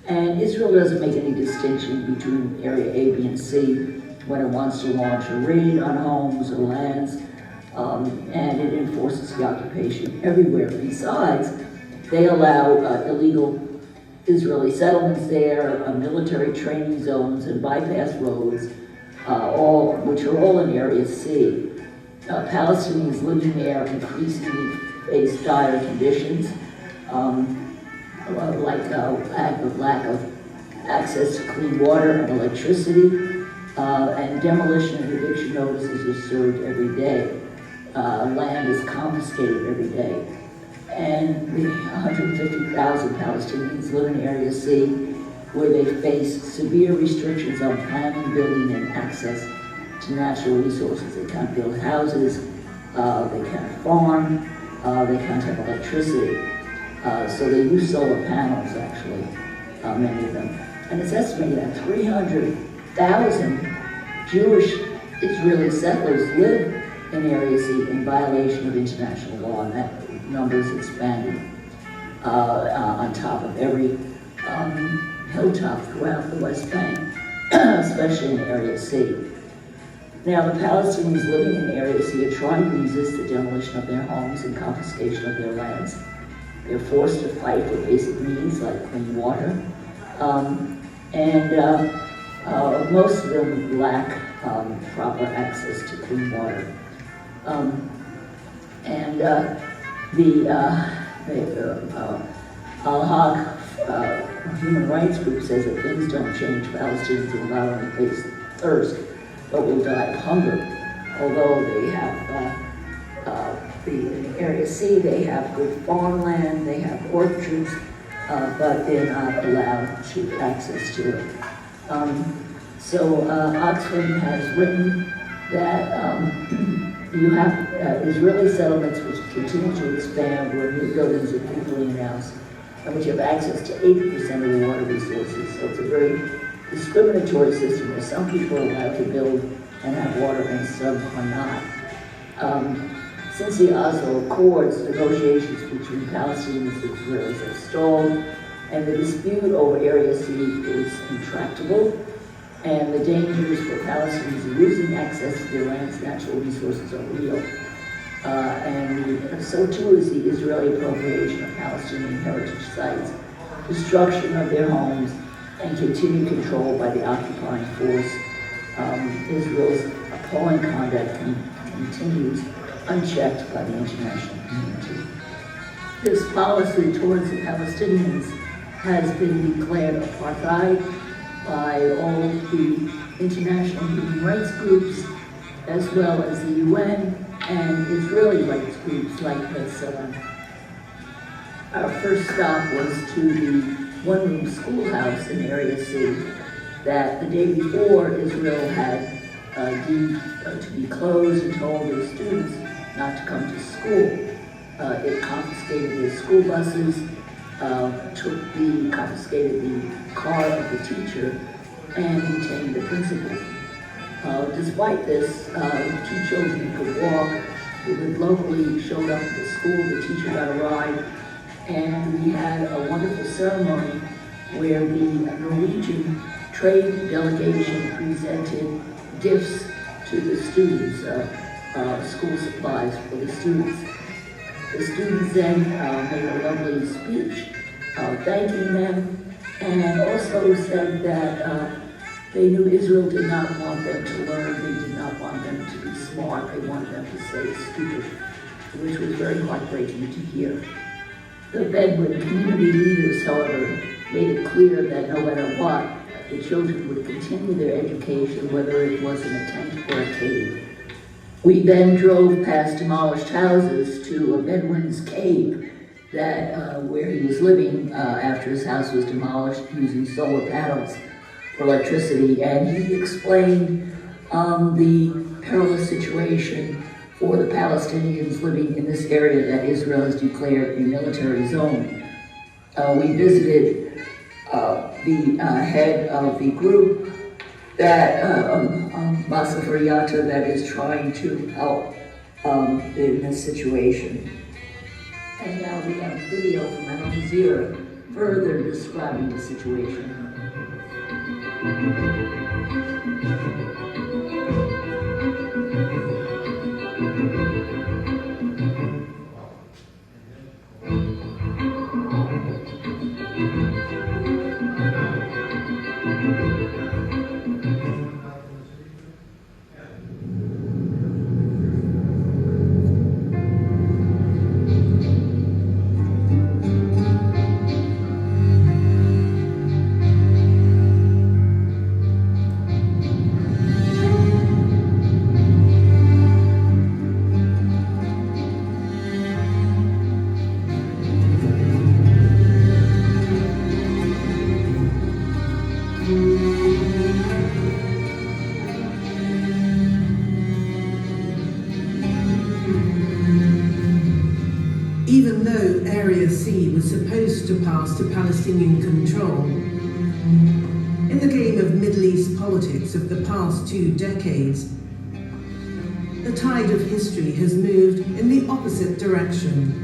And Israel doesn't make any distinction between Area A, B, and C when it wants to launch a raid on homes or lands, and it enforces the occupation everywhere. Besides, they allow illegal Israeli settlements there, military training zones, and bypass roads, which are all in Area C. Palestinians living there increasingly face dire conditions, like lack of access to clean water and electricity, and demolition and eviction notices are served every day. Land is confiscated every day. And the 150,000 Palestinians live in Area C, where they face severe restrictions on planning, building, and access to natural resources. They can't build houses, they can't farm, they can't have electricity. So they use solar panels, actually, many of them. And it's estimated that 300,000 Jewish Israeli settlers live in Area C in violation of international law, and that number is expanding on top of every hilltop throughout the West Bank, especially in Area C. Now, the Palestinians living in Area C are trying to resist the demolition of their homes and confiscation of their lands. They're forced to fight for basic needs like clean water. Most of them lack proper access to clean water. The Al-Haq human rights group says that things don't change. Palestinians will not only face thirst, but will die of hunger. Although they have the Area C, they have good farmland, they have orchards, but they're not allowed to access to it. Oxfam has written that Israeli settlements which continue to expand, where new buildings are frequently announced, and which have access to 80% of the water resources. So it's a very discriminatory system where some people are allowed to build and have water and some are not. Since the Oslo Accords, negotiations between Palestinians and Israelis have stalled, and the dispute over Area C is intractable, and the dangers for Palestinians in losing access to their land's natural resources are real. So too is the Israeli appropriation of Palestinian heritage sites, destruction of their homes, and continued control by the occupying force. Israel's appalling conduct continues unchecked by the international community. This policy towards the Palestinians has been declared apartheid by all the international human rights groups, as well as the UN and Israeli rights groups like B'Tselem. Our first stop was to the one-room schoolhouse in Area C that the day before Israel had deemed to be closed and told their students not to come to school. It confiscated their school buses, confiscated the car of the teacher, and detained the principal. Despite this, 2 children who could walk, who lived locally, showed up at the school. The teacher got a ride, and we had a wonderful ceremony where the Norwegian trade delegation presented gifts to the students, school supplies for the students. The students then made a lovely speech thanking them, and also said that they knew Israel did not want them to learn, they did not want them to be smart, they wanted them to stay stupid, which was very heartbreaking to hear. The Bedouin community leaders, however, made it clear that no matter what, the children would continue their education, whether it was in a tent or a cave. We then drove past demolished houses to a Bedouin's cave that where he was living after his house was demolished using solar panels for electricity, and he explained the perilous situation for the Palestinians living in this area that Israel has declared a military zone. We visited the head of the group that Masa Faryata, that is trying to help in this situation. And now we have video from Al Jazeera further describing the situation. Even though Area C was supposed to pass to Palestinian control, in the game of Middle East politics of the past 2 decades, the tide of history has moved in the opposite direction.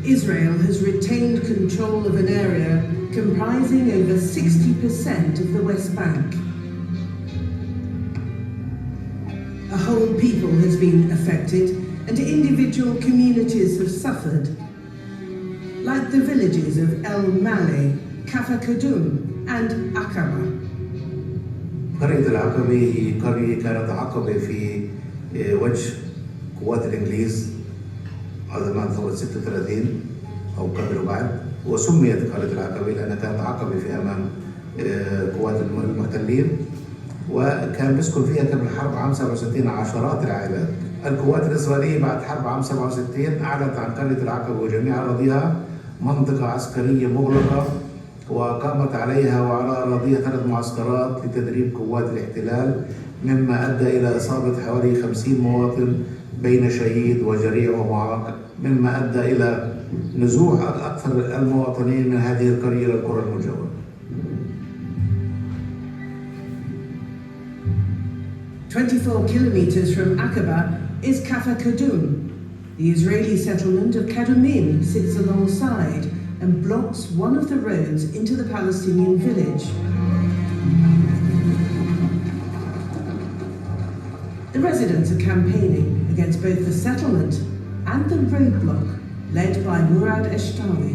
Israel has retained control of an area comprising over 60% of the West Bank. A whole people has been affected, and individual communities have suffered. like the villages of El Maleh, Kaffa Kadum and Aqaba. قرية العقبة هي قرية كانت عقبة في وجه قوات الإنجليز هذا بعد ثورة 36 أو قبل وبعد، وسميت قرية العقبة لأنها كانت عقبة في أمام قوات المحتلين، وكان بيسكن فيها قبل الحرب عام 67 عشرات العائلات. القوات الإسرائيلية بعد حرب عام 67 أعلنت عن قرية العقبة وجميع أراضيها منطقة عسكرية مغلقة، وقامت عليها وعلى أراضيها 3 معسكرات لتدريب قوات الاحتلال، مما أدى إلى إصابة حوالي 50 مواطن بين شهيد وجريح ومعاق، مما أدى إلى نزوح أكثر المواطنين من هذه القرية إلى القرى المجاورة. 24 kilometers from Aqaba is Kaffa Kadum. The Israeli settlement of Kadumim sits alongside and blocks one of the roads into the Palestinian village. The residents are campaigning against both the settlement and the roadblock led by Murad Eshtawi.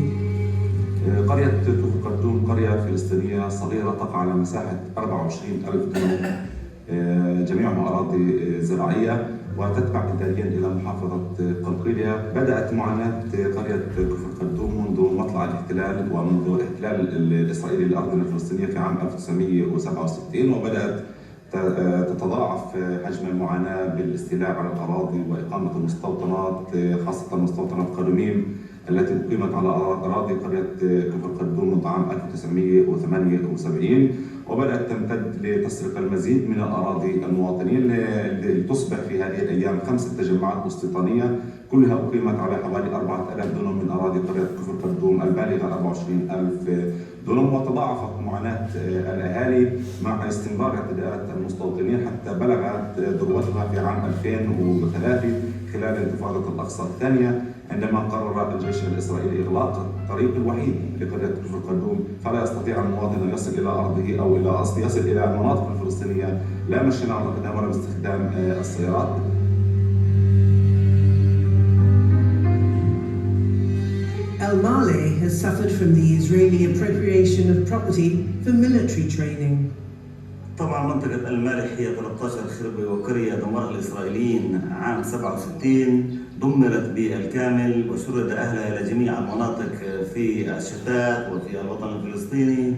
قرية كفر قردوم قرية فلسطينية صغيرة تقع على مساحة 24,000 دونم، جميعها أراضي زراعية وتتبع إداريا إلى محافظة قلقيلية. بدأت معاناة قرية كفر قردوم منذ مطلع الاحتلال ومنذ الاحتلال الإسرائيلي لأرضنا الفلسطينية في عام 1967، وبدأت تتضاعف حجم المعاناة بالاستيلاء على الأراضي وإقامة المستوطنات، خاصة مستوطنة قدوميم التي أقيمت على أراضي قرية كفر قردوم منذ عام 1978، وبدأت تمتد لتسرق المزيد من الأراضي المواطنين لتصبح في هذه الأيام 5 تجمعات استيطانية كلها أقيمت على حوالي 4,000 دونم من أراضي قرية كفر قردوم البالغة 24,000 دونم. وتضاعفت معاناة الأهالي مع استمرار اعتداءات المستوطنين حتى بلغت ذروتها في عام 2003 خلال انتفاضة الأقصى الثانية، عندما قرر الجيش الإسرائيلي إغلاق الطريق الوحيد لقرية كفر قردوم، فلا يستطيع المواطن أن يصل إلى أرضه أو يصل إلى المناطق الفلسطينية لا مشيا على الأقدام ولا باستخدام السيارات. El Maleh has suffered from the Israeli appropriation of property for military training. طبعا منطقة المالح هي 13 خربة وقرية دمرها الإسرائيليين عام 67، دمرت بالكامل وشرد أهلها إلى جميع المناطق في الشتات وفي الوطن الفلسطيني.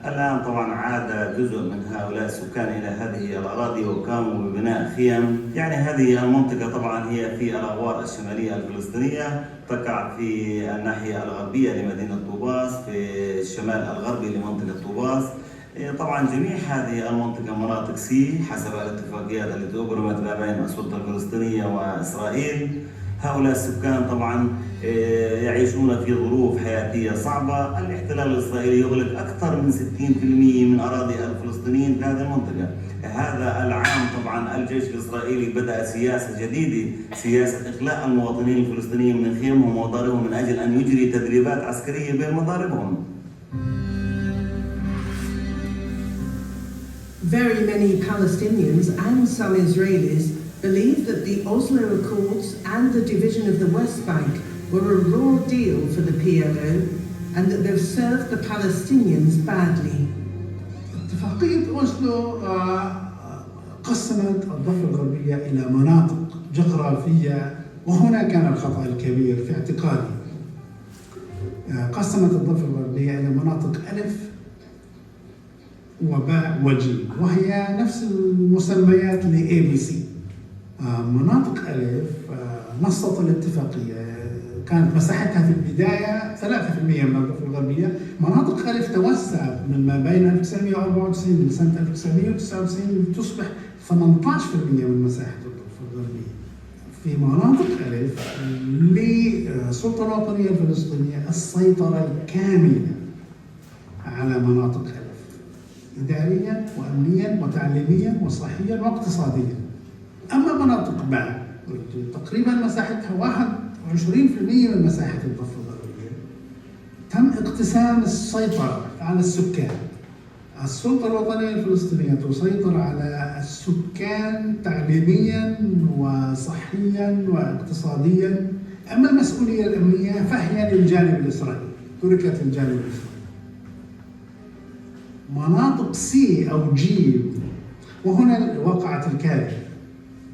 الآن طبعا عاد جزء من هؤلاء السكان إلى هذه الأراضي وقاموا ببناء خيم. يعني هذه المنطقة طبعا هي في الأغوار الشمالية الفلسطينية، تقع في الناحية الغربية لمدينة طوباس، في الشمال الغربي لمنطقة طوباس. طبعا جميع هذه المنطقة مناطق سي حسب الاتفاقيات التي أبرمت ما بين السلطة الفلسطينية وإسرائيل. هؤلاء السكان طبعا يعيشون في ظروف حياتية صعبة. الاحتلال الإسرائيلي يغلق أكثر من 60% من أراضي الفلسطينيين في هذه المنطقة. هذا العام طبعا الجيش الإسرائيلي بدأ سياسة جديدة، سياسة إخلاء المواطنين الفلسطينيين من خيمهم ومضاربهم من أجل أن يجري تدريبات عسكرية بين مضاربهم. Very many Palestinians and some Israelis believe that the Oslo Accords and the division of the West Bank were a raw deal for the PLO and that they've served the Palestinians badly. اتفاقية أوسلو قسمت الضفة الغربية إلى مناطق جغرافية، وهنا كان الخطأ الكبير في اعتقادي. قسمت الضفة الغربية إلى مناطق ألف وباء وجيم، وهي نفس المسميات ل ABC. مناطق ألف نصت الاتفاقية كانت مساحتها في البداية 3% من الضفة الغربية. مناطق ألف توسعت من ما بين 1994 لسنة 1999 لتصبح 18% من مساحة الضفة الغربية. في مناطق ألف للسلطة الوطنية الفلسطينية السيطرة الكاملة على مناطق ألف إداريا وأمنيا وتعليميا وصحيا واقتصاديا. أما مناطق باء تقريبا مساحتها 21% من مساحة الضفة الغربية، تم اقتسام السيطرة على السكان. السلطة الوطنية الفلسطينية تسيطر على السكان تعليميا وصحيا واقتصاديا، أما المسؤولية الأمنية فهي للجانب الإسرائيلي. تركت للجانب الإسرائيلي. مناطق سي أو جيم، وهنا وقعت الكارثة،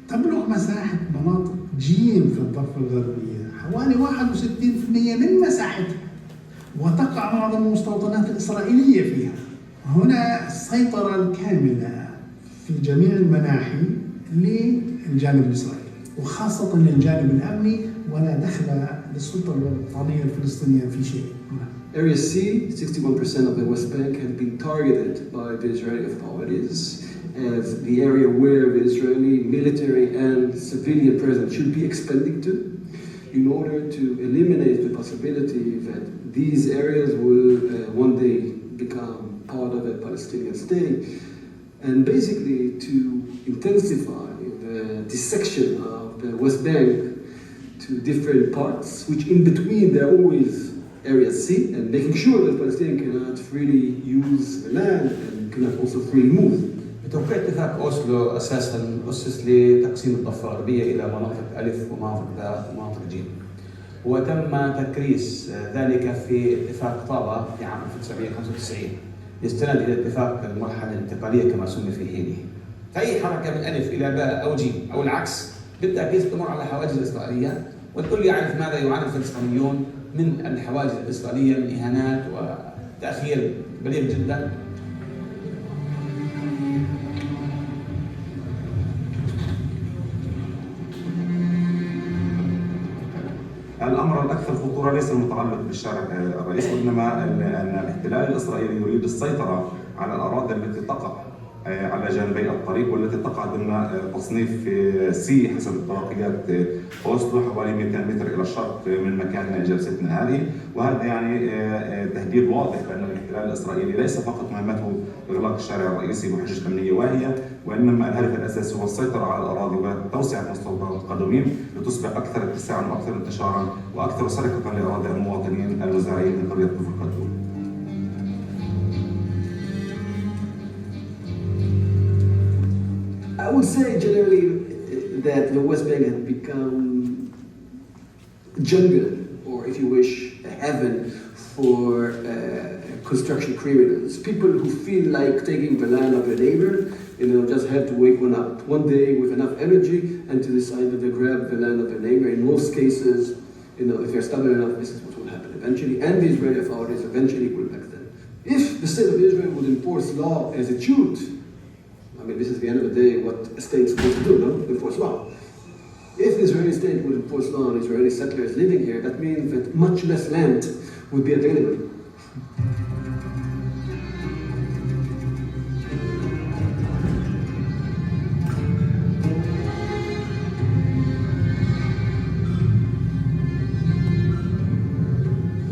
تبلغ مساحة مناطق جيم في الضفة الغربية حوالي 61% من مساحتها، وتقع معظم المستوطنات الإسرائيلية فيها. هنا السيطرة الكاملة في جميع المناحي للجانب الإسرائيلي، وخاصة للجانب الأمني، ولا دخل للسلطة الوطنية الفلسطينية في شيء. Area C, 61% of the West Bank had been targeted by the Israeli authorities as the area where the Israeli military and civilian presence should be expanding to, in order to eliminate the possibility that these areas will one day become part of a Palestinian state, and basically to intensify the dissection of the West Bank to different parts, which in between there are always Area C, and making sure that Palestinians cannot freely use the land and cannot also freely move. بتوقيع اتفاق أوسلو أساسا أسس لتقسيم الضفة الغربية إلى مناطق ألف ومناطق باء ومناطق جيم، وتم تكريس ذلك في اتفاق طابة في عام 1995 يستند إلى اتفاق المرحلة الانتقالية كما سمي في حينه. فأي حركة من ألف إلى باء أو جيم أو العكس بالتأكيد تمر على حواجز الإسرائيلية، والكل يعرف ماذا يعاني الفلسطينيون من الحواجز الإسرائيلية من إهانات وتأخير بليغ جدا. الامر الاكثر خطوره ليس المتعلق بالشارع الرئيسي، وانما ان الاحتلال الاسرائيلي يريد السيطره على الاراضي التي تقع على جانبي الطريق، والتي تقع ضمن تصنيف سي حسب اتفاقيات اوسلو حوالي 200 متر الى الشرق من مكان جلستنا هذه. وهذا يعني تهديد واضح بان الاحتلال الاسرائيلي ليس فقط مهمته اغلاق الشارع الرئيسي بحجج امنيه واهيه، وانما الهدف الاساسي هو السيطره على الاراضي وتوسعه مستوطنات القدومين لتصبح اكثر اتساعا واكثر انتشارا واكثر سرقه لاراضي المواطنين المزارعين من قريه كفر قدوم. I would say generally that the West Bank had become a jungle, or if you wish, a heaven for construction criminals. People who feel like taking the land of a neighbor, just have to wake up one day with enough energy and to decide that they grab the land of a neighbor. In most cases, if they're stubborn enough, this is what will happen eventually, and the Israeli authorities eventually will back them. If the state of Israel would enforce law as it should, this is the end of the day what a state is supposed to do, no? Enforce law. If the Israeli state would enforce law on Israeli settlers living here, that means that much less land would be available.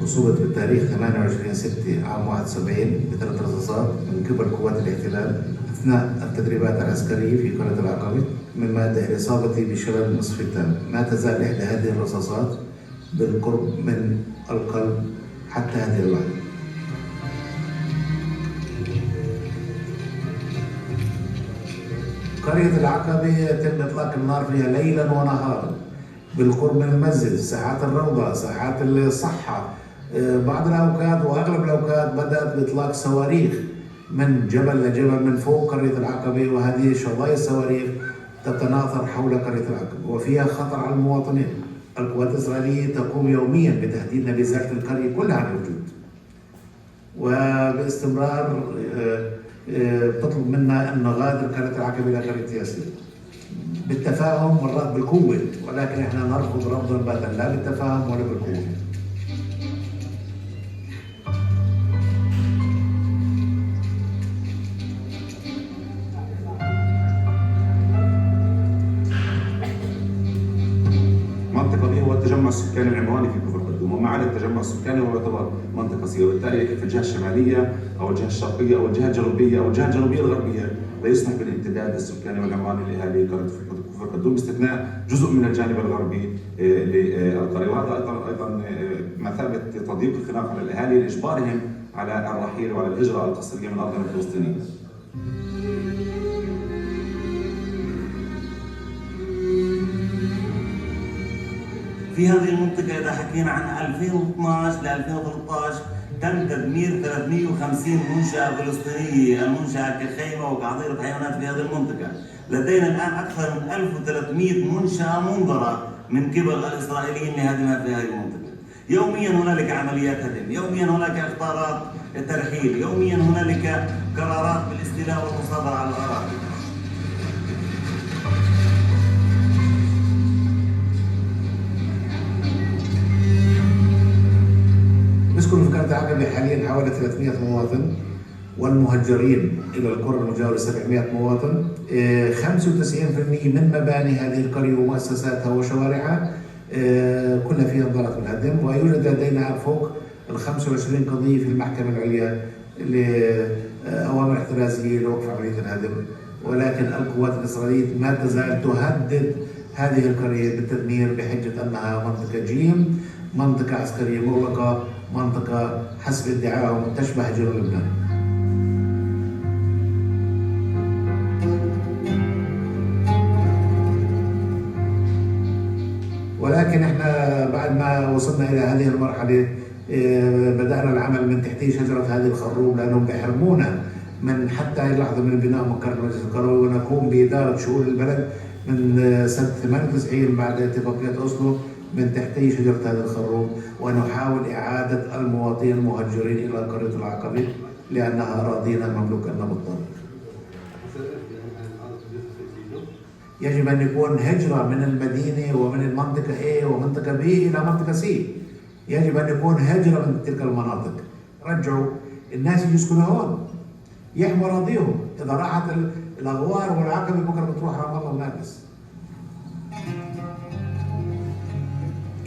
أصيبت بالتاريخ 28/6 عام 71 بثلاث رصاصات من قبل قوات الاحتلال أثناء التدريبات العسكرية في قرية العقبة، مما أدى إلى إصابتي بشلل نصف التام. ما تزال إحدى هذه الرصاصات بالقرب من القلب حتى هذه اللحظة. قرية العقبة يتم إطلاق النار فيها ليلا ونهارا بالقرب من المسجد، ساحات الروضة، ساحات الصحة. بعض الأوقات وأغلب الأوقات بدأت بإطلاق صواريخ من جبل لجبل من فوق قرية العقبة، وهذه شظايا الصواريخ تتناثر حول قرية العقبة وفيها خطر على المواطنين. القوات الإسرائيلية تقوم يوميا بتهديدنا بإزالة القرية كلها عن الوجود، وباستمرار تطلب منا أن نغادر قرية العقبة إلى قرية ياسين بالتفاهم مرات بالقوة، ولكن احنا نرفض رفضا باتا لا بالتفاهم ولا بالقوة. المنطقة دي هو التجمع السكاني العمراني في كفر قدوم، وما عدا التجمع السكاني هو يعتبر منطقة سيئة، وبالتالي في الجهة الشمالية أو الجهة الشرقية أو الجهة الجنوبية أو الجهة الجنوبية الغربية لا يسمح بالامتداد السكاني والعمراني لأهالي قرية كفر قدوم باستثناء جزء من الجانب الغربي للقرية، وهذا أيضا مثابة تضييق الخناق على الأهالي لإجبارهم على الرحيل وعلى الهجرة القسرية من أرضهم الفلسطينية. في هذه المنطقة إذا حكينا عن 2012 ل 2013 تم تدمير 350 منشأة فلسطينية، المنشأة كخيمة وكحظيرة حيوانات في هذه المنطقة. لدينا الآن أكثر من 1300 منشأة منظرة من قبل الإسرائيليين لهدمها في هذه المنطقة. يوميا هنالك عمليات هدم، يوميا هناك إخطارات ترحيل، يوميا هنالك قرارات بالاستيلاء والمصادرة على الأراضي. يسكن في قرية عقبة حاليا حوالي 300 مواطن، والمهجرين إلى القرى المجاورة 700 مواطن. 95% من مباني هذه القرية ومؤسساتها وشوارعها كلها فيها انضرت بالهدم، ويوجد لدينا فوق ال 25 قضية في المحكمة العليا لأوامر احترازية لوقف عملية الهدم، ولكن القوات الإسرائيلية ما تزال تهدد هذه القرية بالتدمير بحجة أنها منطقة جيم، منطقة عسكرية مغلقة، منطقة حسب ادعائهم تشبه جنوب لبنان. ولكن احنا بعد ما وصلنا الى هذه المرحله بدانا العمل من تحتي شجره هذه الخروب، لانهم بيحرمونا من حتى هذه اللحظه من بناء مقر مجلس القروي، ونقوم باداره شؤون البلد من سنه 98 بعد اتفاقيه اوسلو من تحتي شجره هذه الخروب، ونحاول اعاده المواطنين المهجرين الى قريه العقبه لانها اراضينا المملوكه لنا بالضبط. يجب أن يكون هجرة من المدينة ومن المنطقة A ومنطقة B إلى منطقة C. يجب أن يكون هجرة من تلك المناطق. رجعوا الناس يسكنوا هون، يحموا أراضيهم. إذا راحت الأغوار والعقبة بكرة بتروح رام الله ونابلس.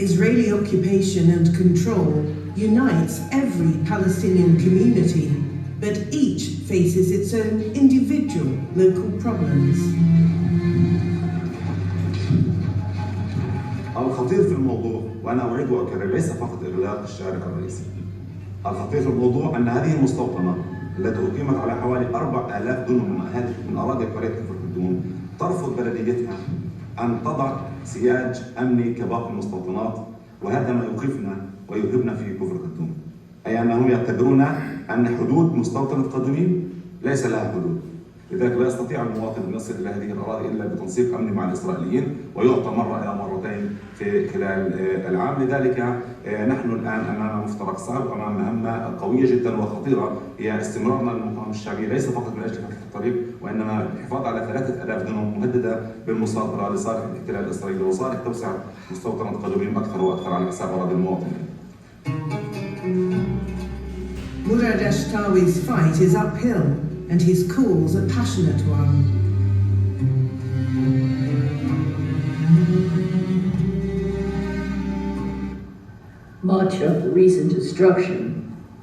Israeli occupation and control unites every Palestinian community, but each faces its own individual local problems. الخطير في الموضوع، وأنا أعيد وأكرر، ليس فقط إغلاق الشارع الرئيسي. الخطير في الموضوع أن هذه المستوطنة التي أقيمت على حوالي 4000 دنم من أراضي قرية كفر قدوم ترفض بلديتها أن تضع سياج أمني كباقي المستوطنات، وهذا ما يوقفنا ويوهبنا في كفر قدوم. أي أنهم يعتبرون أن حدود مستوطنة قدومين ليس لها حدود. لذلك لا يستطيع المواطن أن يصل إلى هذه الأراضي إلا بتنسيق أمني مع الإسرائيليين، ويعطى مرة إلى مرتين في خلال العام. لذلك نحن الآن أمام مفترق صعب، أمام مهمة قوية جدا وخطيرة، هي استمرارنا للمقاومة الشعبية ليس فقط من أجل فتح الطريق، وإنما الحفاظ على 3000 دنم مهددة بالمصادرة لصالح الاحتلال الإسرائيلي وصالح توسع مستوطنة قدومين أكثر وأكثر على حساب أراضي المواطنين. Murad Ashtawi's fight is uphill, and his cause a passionate one. Much of the recent destruction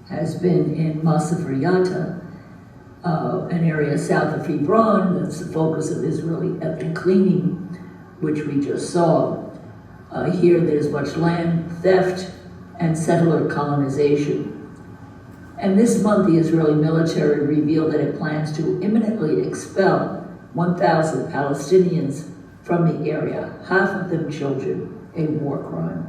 has been in Masafriyata, an area south of Hebron that's the focus of Israeli ethnic cleaning, which we just saw. Here there's much land theft and settler colonization. And this month, the Israeli military revealed that it plans to imminently expel 1,000 Palestinians from the area, half of them children, a war crime.